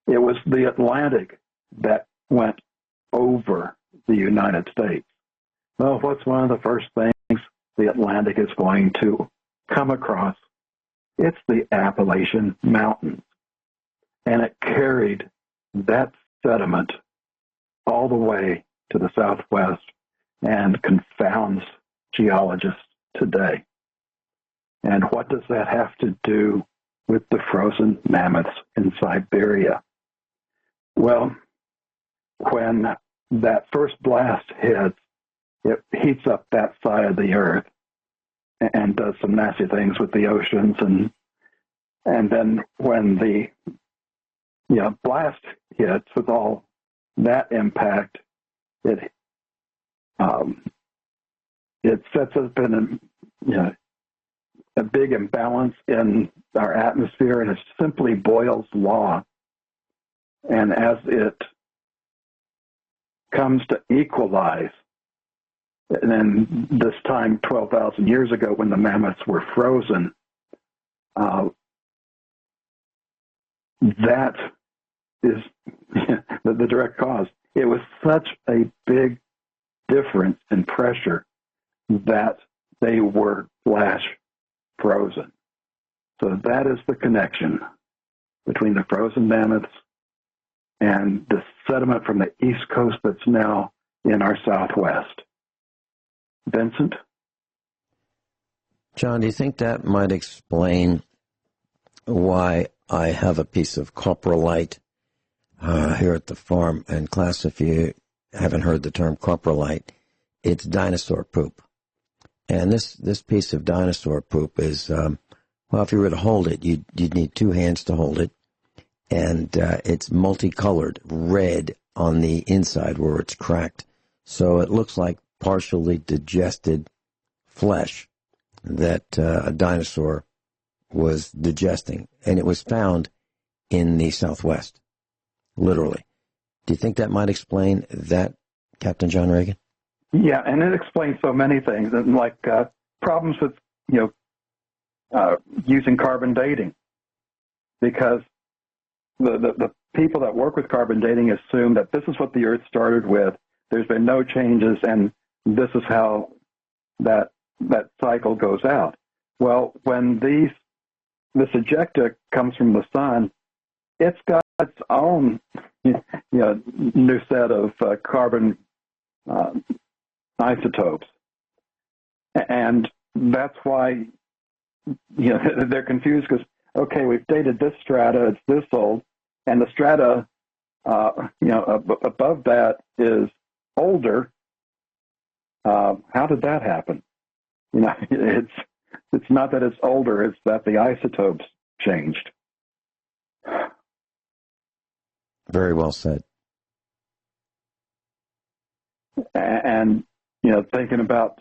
it was the Atlantic that went over the United States. Well, what's one of the first things the Atlantic is going to come across? It's the Appalachian Mountains. And it carried that sediment all the way to the southwest and confounds geologists today. And what does that have to do with the frozen mammoths in Siberia? Well, when that first blast hits, it heats up that side of the earth and does some nasty things with the oceans. And then when the blast hits with all that impact, it sets up in a big imbalance in our atmosphere, and it's simply Boyle's law. And as it comes to equalize, and then this time 12,000 years ago when the mammoths were frozen, that is the direct cause. It was such a big difference in pressure that they were flash frozen. So that is the connection between the frozen mammoths and the sediment from the East Coast that's now in our Southwest. Vincent?
John, do you think that might explain why I have a piece of coprolite here at the farm? And class, if you haven't heard the term coprolite, it's dinosaur poop. And this piece of dinosaur poop is, if you were to hold it, you'd need two hands to hold it. And it's multicolored, red on the inside where it's cracked. So it looks like partially digested flesh that a dinosaur was digesting. And it was found in the Southwest, literally. Do you think that might explain that, Captain John Ragan?
Yeah, and it explains so many things, and like problems with using carbon dating, because the people that work with carbon dating assume that this is what the Earth started with. There's been no changes, and this is how that cycle goes out. Well, when this ejecta comes from the sun, it's got its own new set of carbon isotopes, and that's why they're confused, because okay, we've dated this strata, it's this old, and the strata above that is older, How did that happen? You know, it's not that it's older; it's that the isotopes changed.
Very well said.
And you know, thinking about,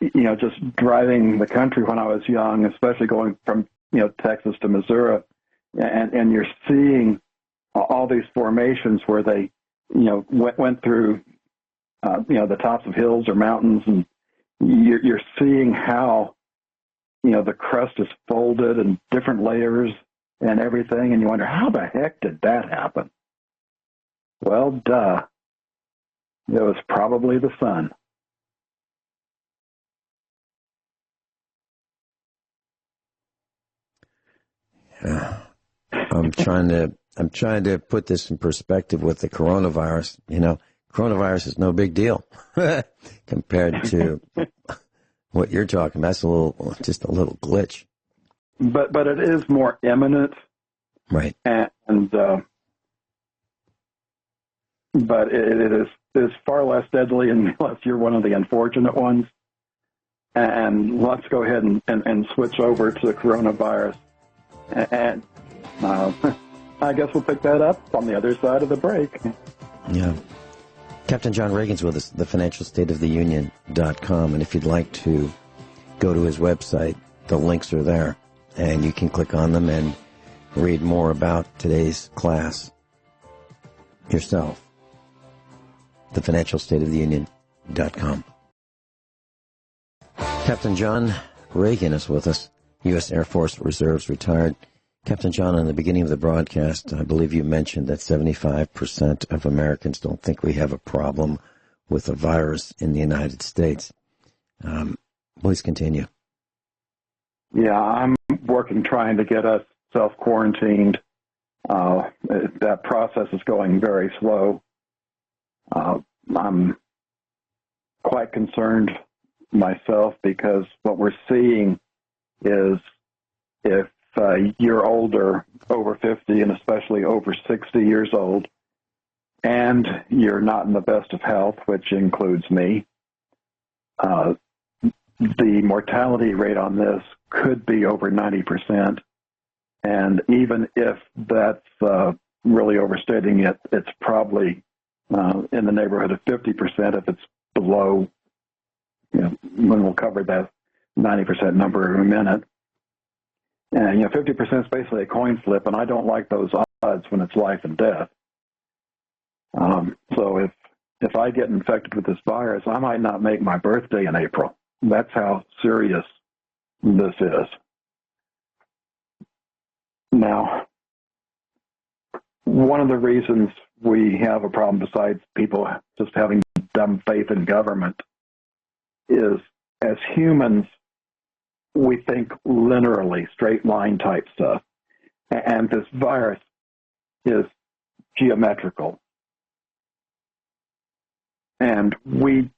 you know, just driving the country when I was young, especially going from, you know, Texas to Missouri, and you're seeing all these formations where they, you know, went through, you know, the tops of hills or mountains, and you're seeing how, you know, the crust is folded and different layers and everything, and you wonder, how the heck did that happen? Well, duh. It was probably the sun.
Yeah. I'm trying to put this in perspective with the coronavirus. You know, coronavirus is no big deal compared to what you're talking about. It's just a little glitch.
But it is more imminent,
right?
And but it is far less deadly unless you're one of the unfortunate ones. And let's go ahead and switch over to the coronavirus. And I guess we'll pick that up on the other side of the break.
Yeah. Captain John Ragan's with us, thefinancialstateoftheunion.com. And if you'd like to go to his website, the links are there. And you can click on them and read more about today's class yourself. Thefinancialstateoftheunion.com. Captain John Ragan is with us, U.S. Air Force Reserves retired. Captain John, in the beginning of the broadcast, I believe you mentioned that 75% of Americans don't think we have a problem with a virus in the United States. Please continue.
Yeah, I'm working trying to get us self-quarantined. That process is going very slow. I'm quite concerned myself because what we're seeing is if you're older, over 50, and especially over 60 years old, and you're not in the best of health, which includes me, the mortality rate on this could be over 90%. And even if that's really overstating it, it's probably in the neighborhood of 50% if it's below, you know, when we'll cover that 90% number in a minute. And, you know, 50% is basically a coin flip, and I don't like those odds when it's life and death. So if I get infected with this virus, I might not make my birthday in April. That's how serious this is. Now, one of the reasons we have a problem, besides people just having dumb faith in government, is as humans, we think linearly, straight line type stuff. And this virus is geometrical. And we,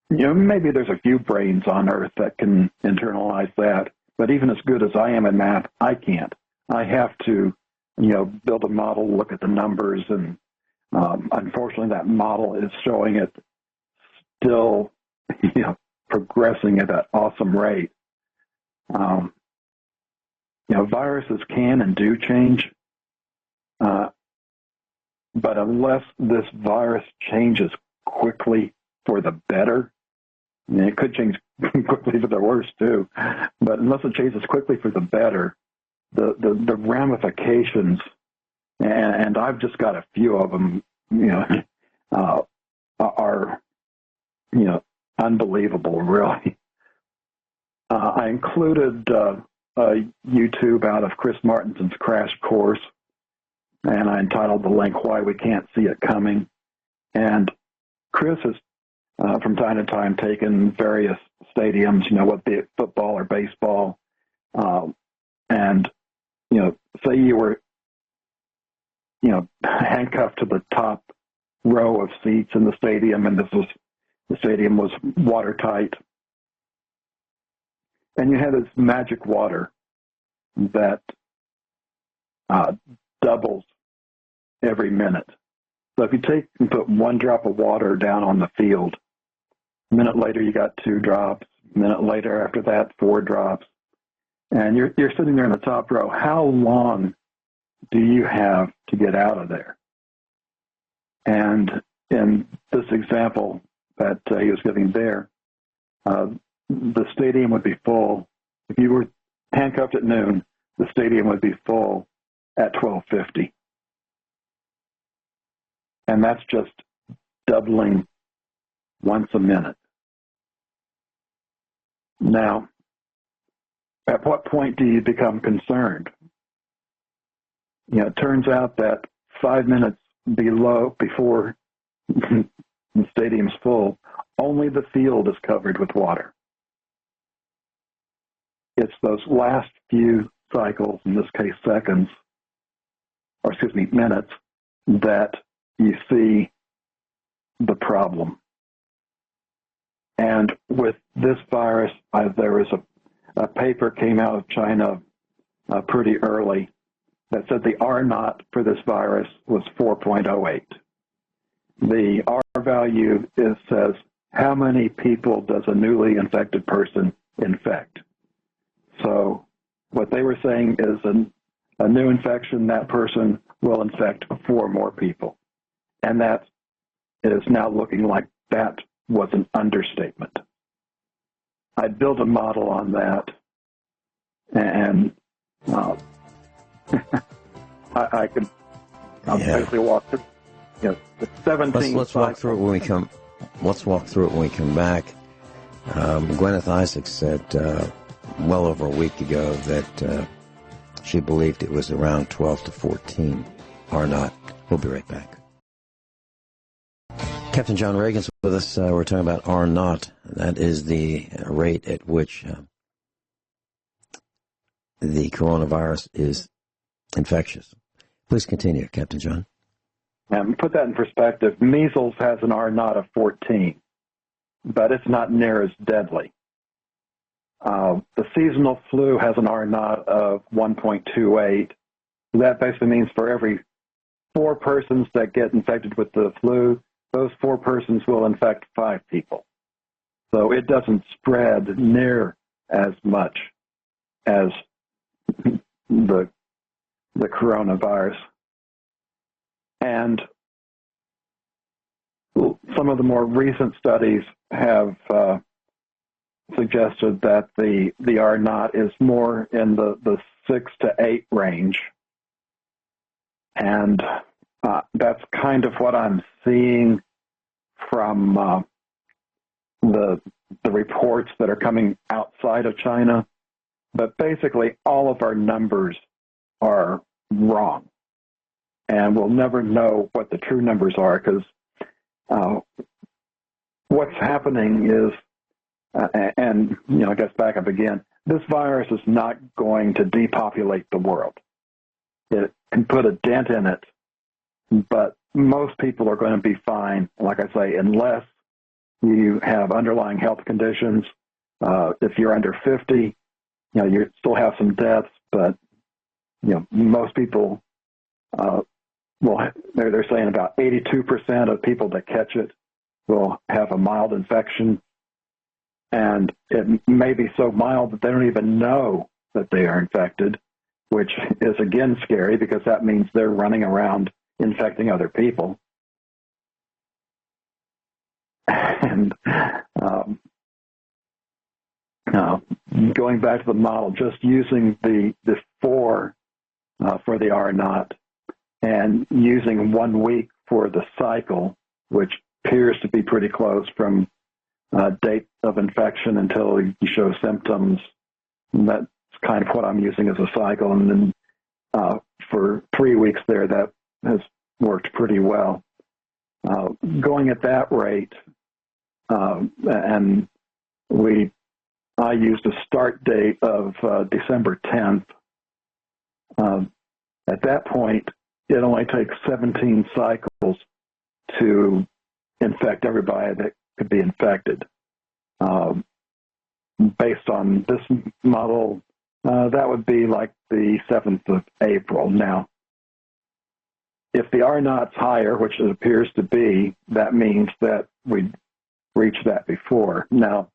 you know, maybe there's a few brains on Earth that can internalize that, but even as good as I am in math, I can't. I have to, you know, build a model, look at the numbers, and unfortunately that model is showing it still, you know, progressing at an awesome rate. You know, viruses can and do change, but unless this virus changes quickly for the better, I mean, it could change quickly for the worse too, but unless it changes quickly for the better, the ramifications, and I've just got a few of them, you know, are, you know, unbelievable, really. I included a YouTube out of Chris Martinson's Crash Course, and I entitled the link, Why We Can't See It Coming. And Chris has, from time to time, taken various stadiums, you know, what be it football or baseball, and, you know, say you were, you know, handcuffed to the top row of seats in the stadium, and the stadium was watertight. And you had this magic water that doubles every minute. So if you take and put one drop of water down on the field, A minute later, you got 2 drops. A minute later, after that, 4 drops. And you're sitting there in the top row. How long do you have to get out of there? And in this example that he was giving there, the stadium would be full. If you were handcuffed at noon, the stadium would be full at 12:50. And that's just doubling once a minute. Now, at what point do you become concerned? It turns out that 5 minutes before the stadium's full, only the field is covered with water. It's those last few cycles, in this case minutes, that you see the problem. And with this virus, there was a paper came out of China pretty early that said the R naught for this virus was 4.08. The R value says how many people does a newly infected person infect. So what they were saying is a new infection, that person will infect 4 more people. And that is now looking like that was an understatement. I built a model on that, and I'll basically walk through. The 17.
Let's walk through it when we come. Let's walk through it when we come back. Gwyneth Isaacs said well over a week ago that she believed it was around 12 to 14 R naught. We'll be right back. Captain John Ragan's with us. We're talking about R naught. That is the rate at which the coronavirus is infectious. Please continue, Captain John.
Put that in perspective. Measles has an R naught of 14, but it's not near as deadly. The seasonal flu has an R naught of 1.28. That basically means for every 4 persons that get infected with the flu, those 4 persons will infect 5 people. So it doesn't spread near as much as the coronavirus. And some of the more recent studies have suggested that the R naught is more in the 6 to 8 range. And that's kind of what I'm seeing from the reports that are coming outside of China. But basically, all of our numbers are wrong. And we'll never know what the true numbers are because what's happening is, I guess back up again, this virus is not going to depopulate the world. It can put a dent in it, but most people are going to be fine, like I say, unless you have underlying health conditions. If you're under 50, you still have some deaths, but most people they're saying about 82% of people that catch it will have a mild infection, and it may be so mild that they don't even know that they are infected, which is again scary because that means they're running around infecting other people. And going back to the model, just using the 4 for the R naught and using 1 week for the cycle, which appears to be pretty close from date of infection until you show symptoms. And that's kind of what I'm using as a cycle. And then for 3 weeks there, that has worked pretty well. Going at that rate, and I used a start date of December 10th. At that point, it only takes 17 cycles to infect everybody that could be infected. Based on this model, that would be like the 7th of April. Now, if the R naught's higher, which it appears to be, that means that we reached that before. Now,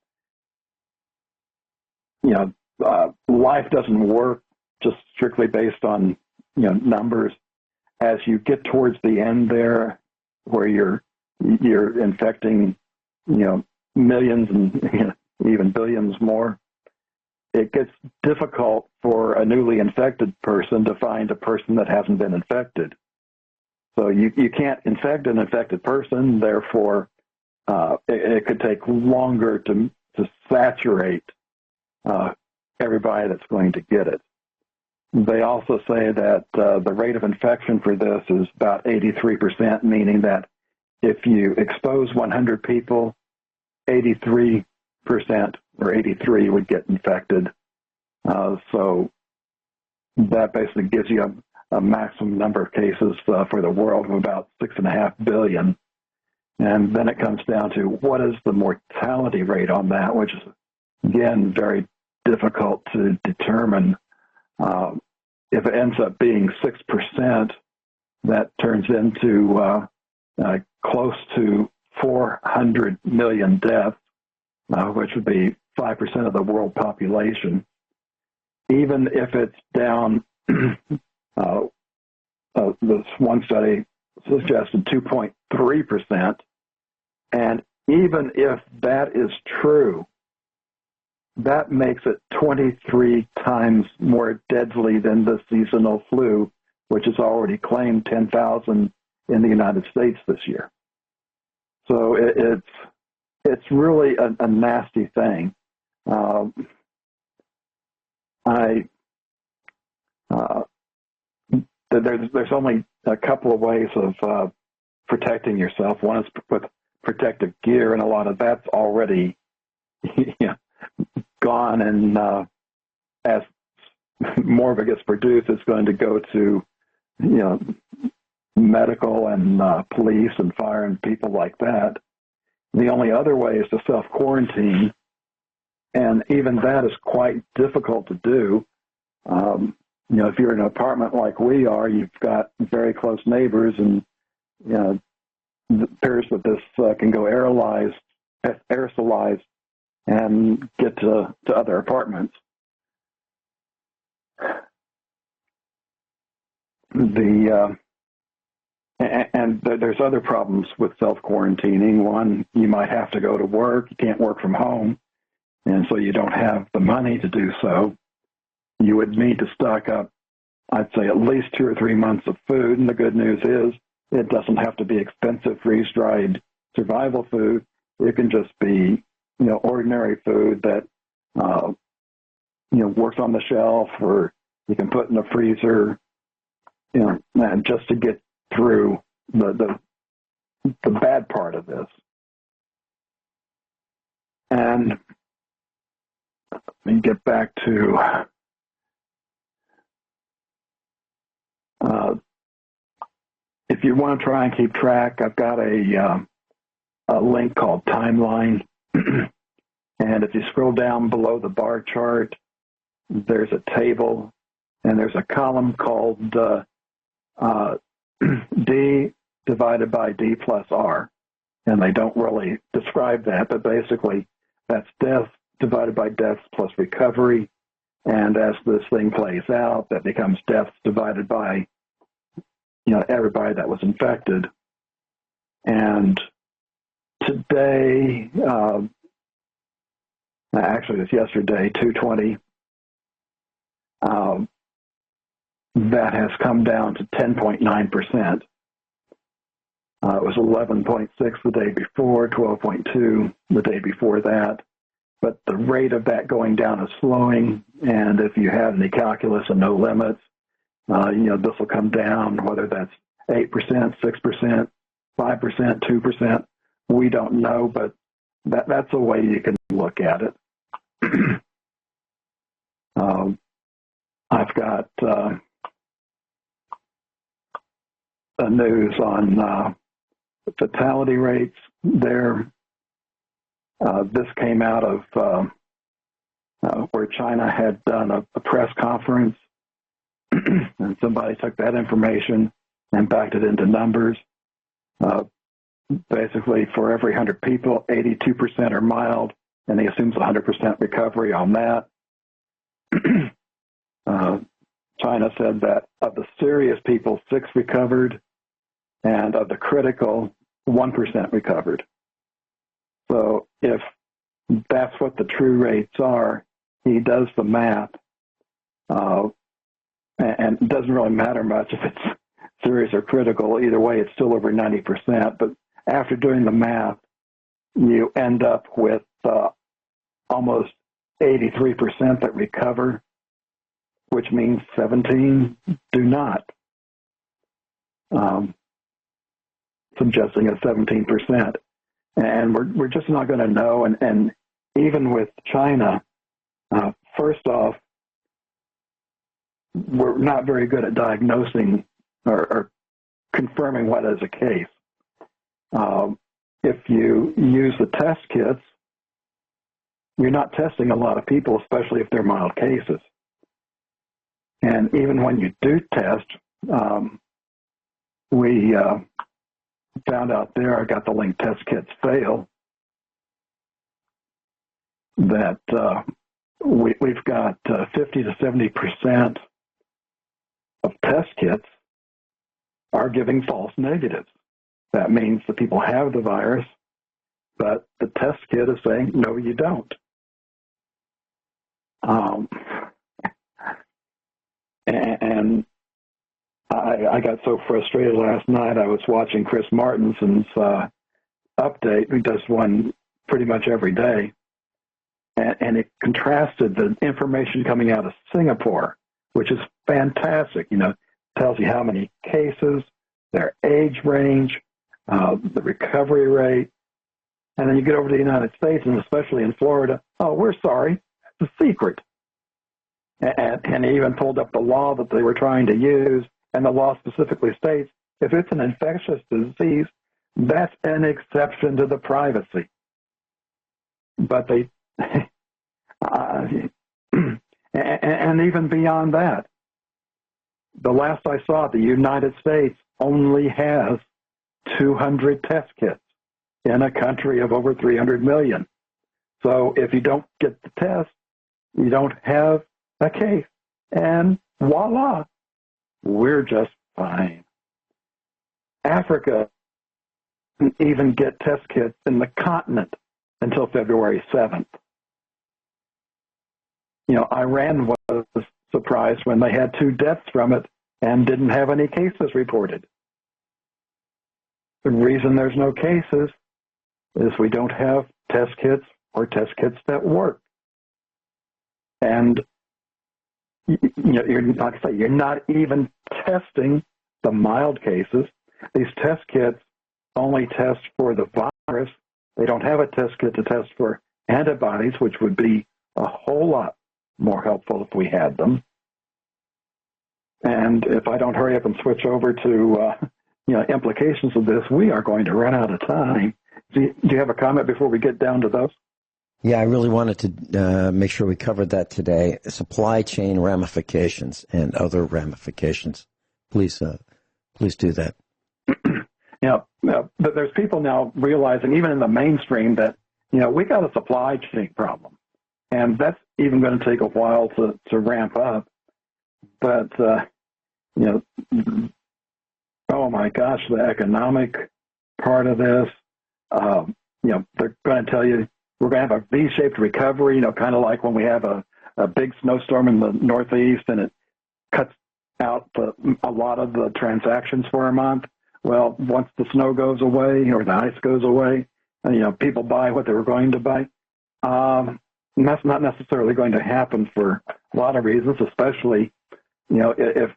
life doesn't work just strictly based on, numbers. As you get towards the end there, where you're infecting, millions and even billions more, it gets difficult for a newly infected person to find a person that hasn't been infected. So you can't infect an infected person, therefore it could take longer to saturate everybody that's going to get it. They also say that the rate of infection for this is about 83%, meaning that if you expose 100 people, 83% or 83 would get infected. So that basically gives you a maximum number of cases for the world of about 6.5 billion. And then it comes down to what is the mortality rate on that, which is, again, very difficult to determine. If it ends up being 6%, that turns into close to 400 million deaths, which would be 5% of the world population. Even if it's down, this one study suggested 2.3%, and even if that is true, that makes it 23 times more deadly than the seasonal flu, which has already claimed 10,000 in the United States this year. So it's really a nasty thing. There's only a couple of ways of protecting yourself. One is with protective gear, and a lot of that's already gone, and as more of it gets produced, it's going to go to medical and police and fire and people like that. The only other way is to self-quarantine, and even that is quite difficult to do. If you're in an apartment like we are, you've got very close neighbors, and it appears that this can go aerosolized and get to other apartments. And there's other problems with self-quarantining. One, you might have to go to work. You can't work from home, and so you don't have the money to do so. You would need to stock up, I'd say, at least 2 or 3 months of food. And the good news is it doesn't have to be expensive freeze-dried survival food. It can just be, ordinary food that, works on the shelf, or you can put in the freezer, and just to get through the bad part of this. And let me get back to if you want to try and keep track, I've got a link called Timeline. And if you scroll down below the bar chart, there's a table, and there's a column called D divided by D plus R. And they don't really describe that, but basically that's death divided by deaths plus recovery. And as this thing plays out, that becomes deaths divided by everybody that was infected. And today, actually it was yesterday, 2/20, that has come down to 10.9%. It was 11.6 the day before, 12.2 the day before that. But the rate of that going down is slowing, and if you have any calculus and no limits, this will come down, whether that's 8%, 6%, 5%, 2%. We don't know, but that's a way you can look at it. I've got the news on fatality rates there. This came out of where China had done a press conference, and somebody took that information and backed it into numbers. basically for every 100 people, 82% are mild, and he assumes 100% recovery on that. China said that of the serious people, 6 recovered, and of the critical, 1% recovered. So if that's what the true rates are, he does the math, and it doesn't really matter much if it's serious or critical. Either way, it's still over 90%. But after doing the math, you end up with almost 83% that recover, which means 17 do not, suggesting a 17%. And we're just not going to know. And even with China, first off, we're not very good at diagnosing or confirming what is a case. If you use the test kits, you're not testing a lot of people, especially if they're mild cases. And even when you do test, we found out there, I got the link, test kits fail, that we've got 50 to 70% of test kits are giving false negatives. That means the people have the virus, but the test kit is saying, no, you don't. And I got so frustrated last night. I was watching Chris Martinson's update, who does one pretty much every day, and it contrasted the information coming out of Singapore, which is fantastic. You know, tells you how many cases, their age range, the recovery rate, and then you get over to the United States, and especially in Florida, oh, we're sorry, it's a secret. And he even pulled up the law that they were trying to use, and the law specifically states if it's an infectious disease, that's an exception to the privacy. But they, and even beyond that, the last I saw, the United States only has 200 test kits in a country of over 300 million. So if you don't get the test, you don't have a case. And voila, we're just fine. Africa didn't even get test kits in the continent until February 7th. You know, Iran was surprised when they had 2 deaths from it and didn't have any cases reported. The reason there's no cases is we don't have test kits or test kits that work. And you know, like I say, you're not even testing the mild cases. These test kits only test for the virus. They don't have a test kit to test for antibodies, which would be a whole lot more helpful if we had them. And if I don't hurry up and switch over to implications of this, we are going to run out of time. Do you have a comment before we get down to those?
Yeah, I really wanted to make sure we covered that today. Supply chain ramifications and other ramifications. Please do that.
But there's people now realizing, even in the mainstream, that we got a supply chain problem, and that's even going to take a while to ramp up. But oh my gosh, the economic part of this, they're going to tell you we're going to have a V-shaped recovery, kind of like when we have a big snowstorm in the Northeast and it cuts out a lot of the transactions for a month. Well, once the snow goes away or the ice goes away, people buy what they were going to buy. And that's not necessarily going to happen for a lot of reasons, especially, if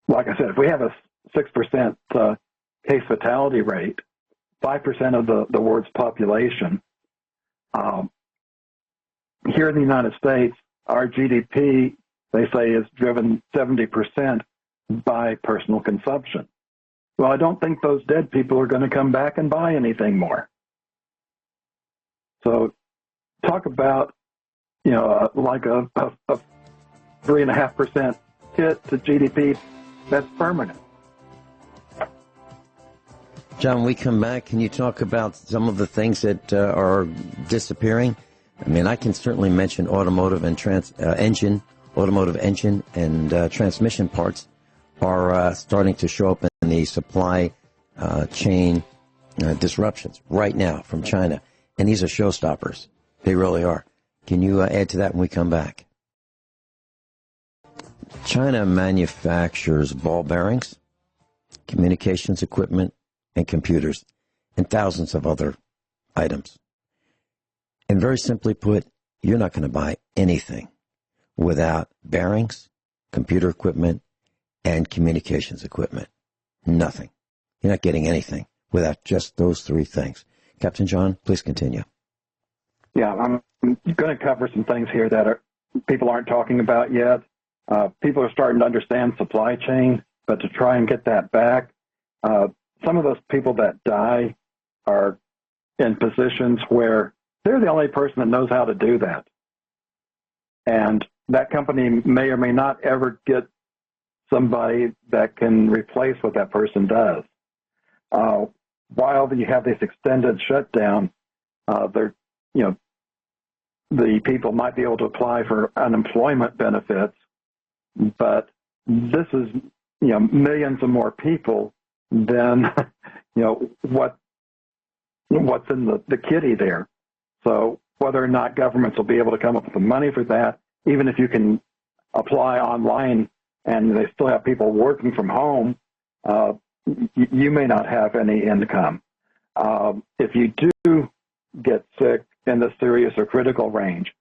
like I said, if we have a 6% case fatality rate, 5% of the world's population, here in the United States, our GDP, they say, is driven 70% by personal consumption. Well, I don't think those dead people are going to come back and buy anything more. So talk about, like a 3.5% hit to GDP, that's permanent.
John, when we come back, can you talk about some of the things that are disappearing? I mean, I can certainly mention automotive and automotive engine and transmission parts are starting to show up in the supply chain disruptions right now from China. And these are showstoppers. They really are. Can you add to that when we come back? China manufactures ball bearings, communications equipment, and computers, and thousands of other items. And very simply put, you're not going to buy anything without bearings, computer equipment, and communications equipment. Nothing. You're not getting anything without just those three things. Captain John, please continue.
Yeah, I'm going to cover some things here that people aren't talking about yet. People are starting to understand supply chain, but to try and get that back, some of those people that die are in positions where they're the only person that knows how to do that. And that company may or may not ever get somebody that can replace what that person does. While you have this extended shutdown, the people might be able to apply for unemployment benefits, but this is, millions of more people than, what's in the kitty there. So whether or not governments will be able to come up with the money for that, even if you can apply online and they still have people working from home, you may not have any income. If you do get sick in the serious or critical range,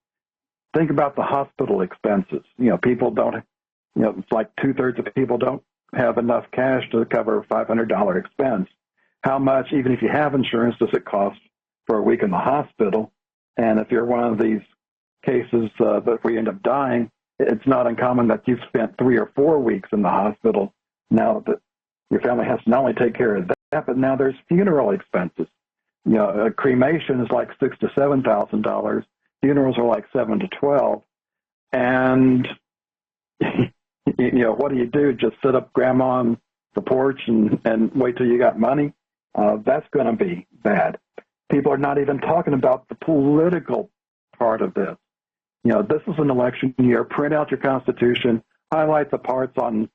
think about the hospital expenses. People don't, it's like 2/3 of people don't have enough cash to cover a $500 expense. How much, even if you have insurance, does it cost for a week in the hospital? And if you're one of these cases that we end up dying, it's not uncommon that you've spent 3 or 4 weeks in the hospital. Now that your family has to not only take care of that, but now there's funeral expenses. A cremation is like $6,000 to $7,000. Funerals are like $7,000 to $12,000. And what do? Just sit up grandma on the porch and wait till you got money? That's going to be bad. People are not even talking about the political part of this. This is an election year. Print out your Constitution, highlight the parts on,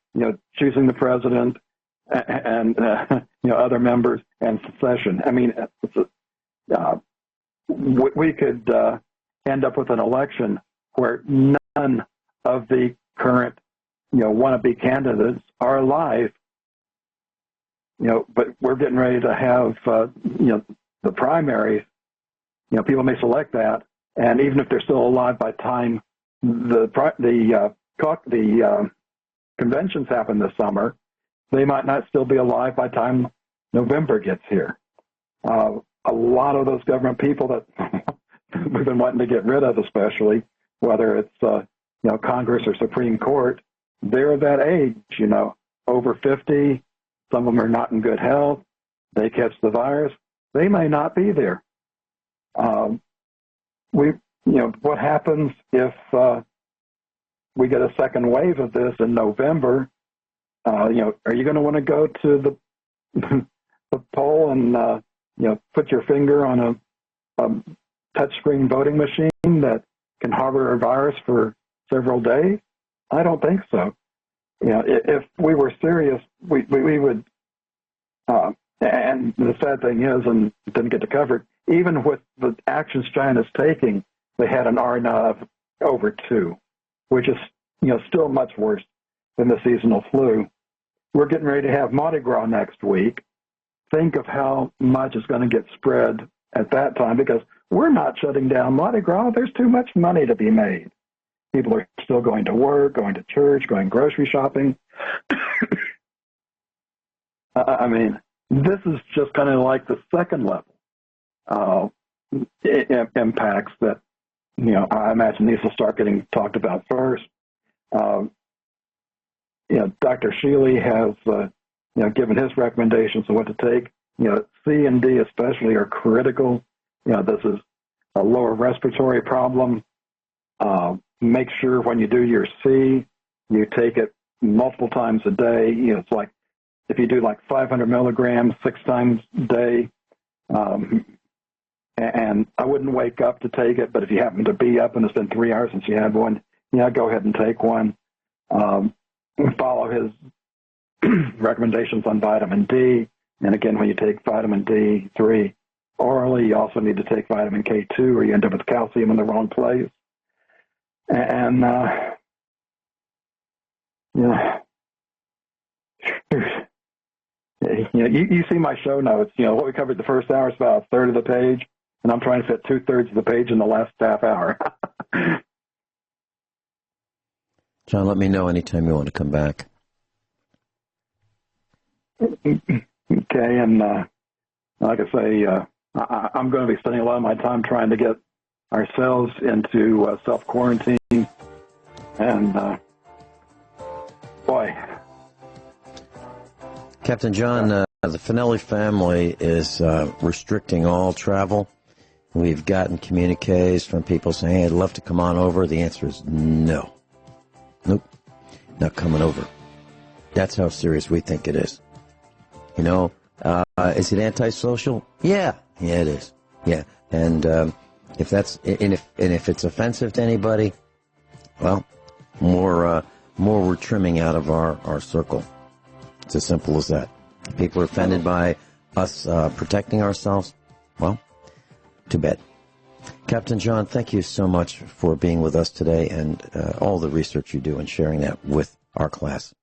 choosing the president and other members and secession. I mean, we could end up with an election where none of the current, wannabe candidates are alive. But we're getting ready to have, the primaries. People may select that, and even if they're still alive by the time the conventions happen this summer, they might not still be alive by the time November gets here. A lot of those government people that we've been wanting to get rid of, especially whether it's Congress or Supreme Court, they're that age, over 50. Some of them are not in good health. They catch the virus. They may not be there. What happens if we get a second wave of this in November? Are you going to want to go to the poll and put your finger on a touchscreen voting machine that can harbor a virus for several days? I don't think so. If we were serious, we would. And the sad thing is, and didn't get to cover it, even with the actions China's taking, they had an R0 of over 2, which is still much worse than the seasonal flu. We're getting ready to have Mardi Gras next week. Think of how much is going to get spread at that time, because we're not shutting down Mardi Gras. There's too much money to be made. People are still going to work, going to church, going grocery shopping. I mean, this is just kind of like the second level impacts that, I imagine these will start getting talked about first. Dr. Shealy has, given his recommendations on what to take. C and D especially are critical. This is a lower respiratory problem. Make sure when you do your C, you take it multiple times a day. It's like if you do like 500 milligrams 6 times a day, and I wouldn't wake up to take it, but if you happen to be up and it's been 3 hours since you had one, go ahead and take one. Follow his recommendations on vitamin D. And again, when you take vitamin D3 orally, you also need to take vitamin K2 or you end up with calcium in the wrong place. And, you see my show notes. What we covered the first hour is about a third of the page, and I'm trying to fit 2/3 of the page in the last half hour.
John, let me know anytime you want to come back.
Okay, and like I say, I'm going to be spending a lot of my time trying to get ourselves into self-quarantine, and boy.
Captain John, the Finelli family is restricting all travel. We've gotten communiques from people saying, hey, I'd love to come on over. The answer is no. Nope, not coming over. That's how serious we think it is. Is it antisocial? Yeah, it is. Yeah, and if it's offensive to anybody, well, more we're trimming out of our circle. It's as simple as that. If people are offended by us protecting ourselves, well, too bad. Captain John, thank you so much for being with us today and all the research you do and sharing that with our class.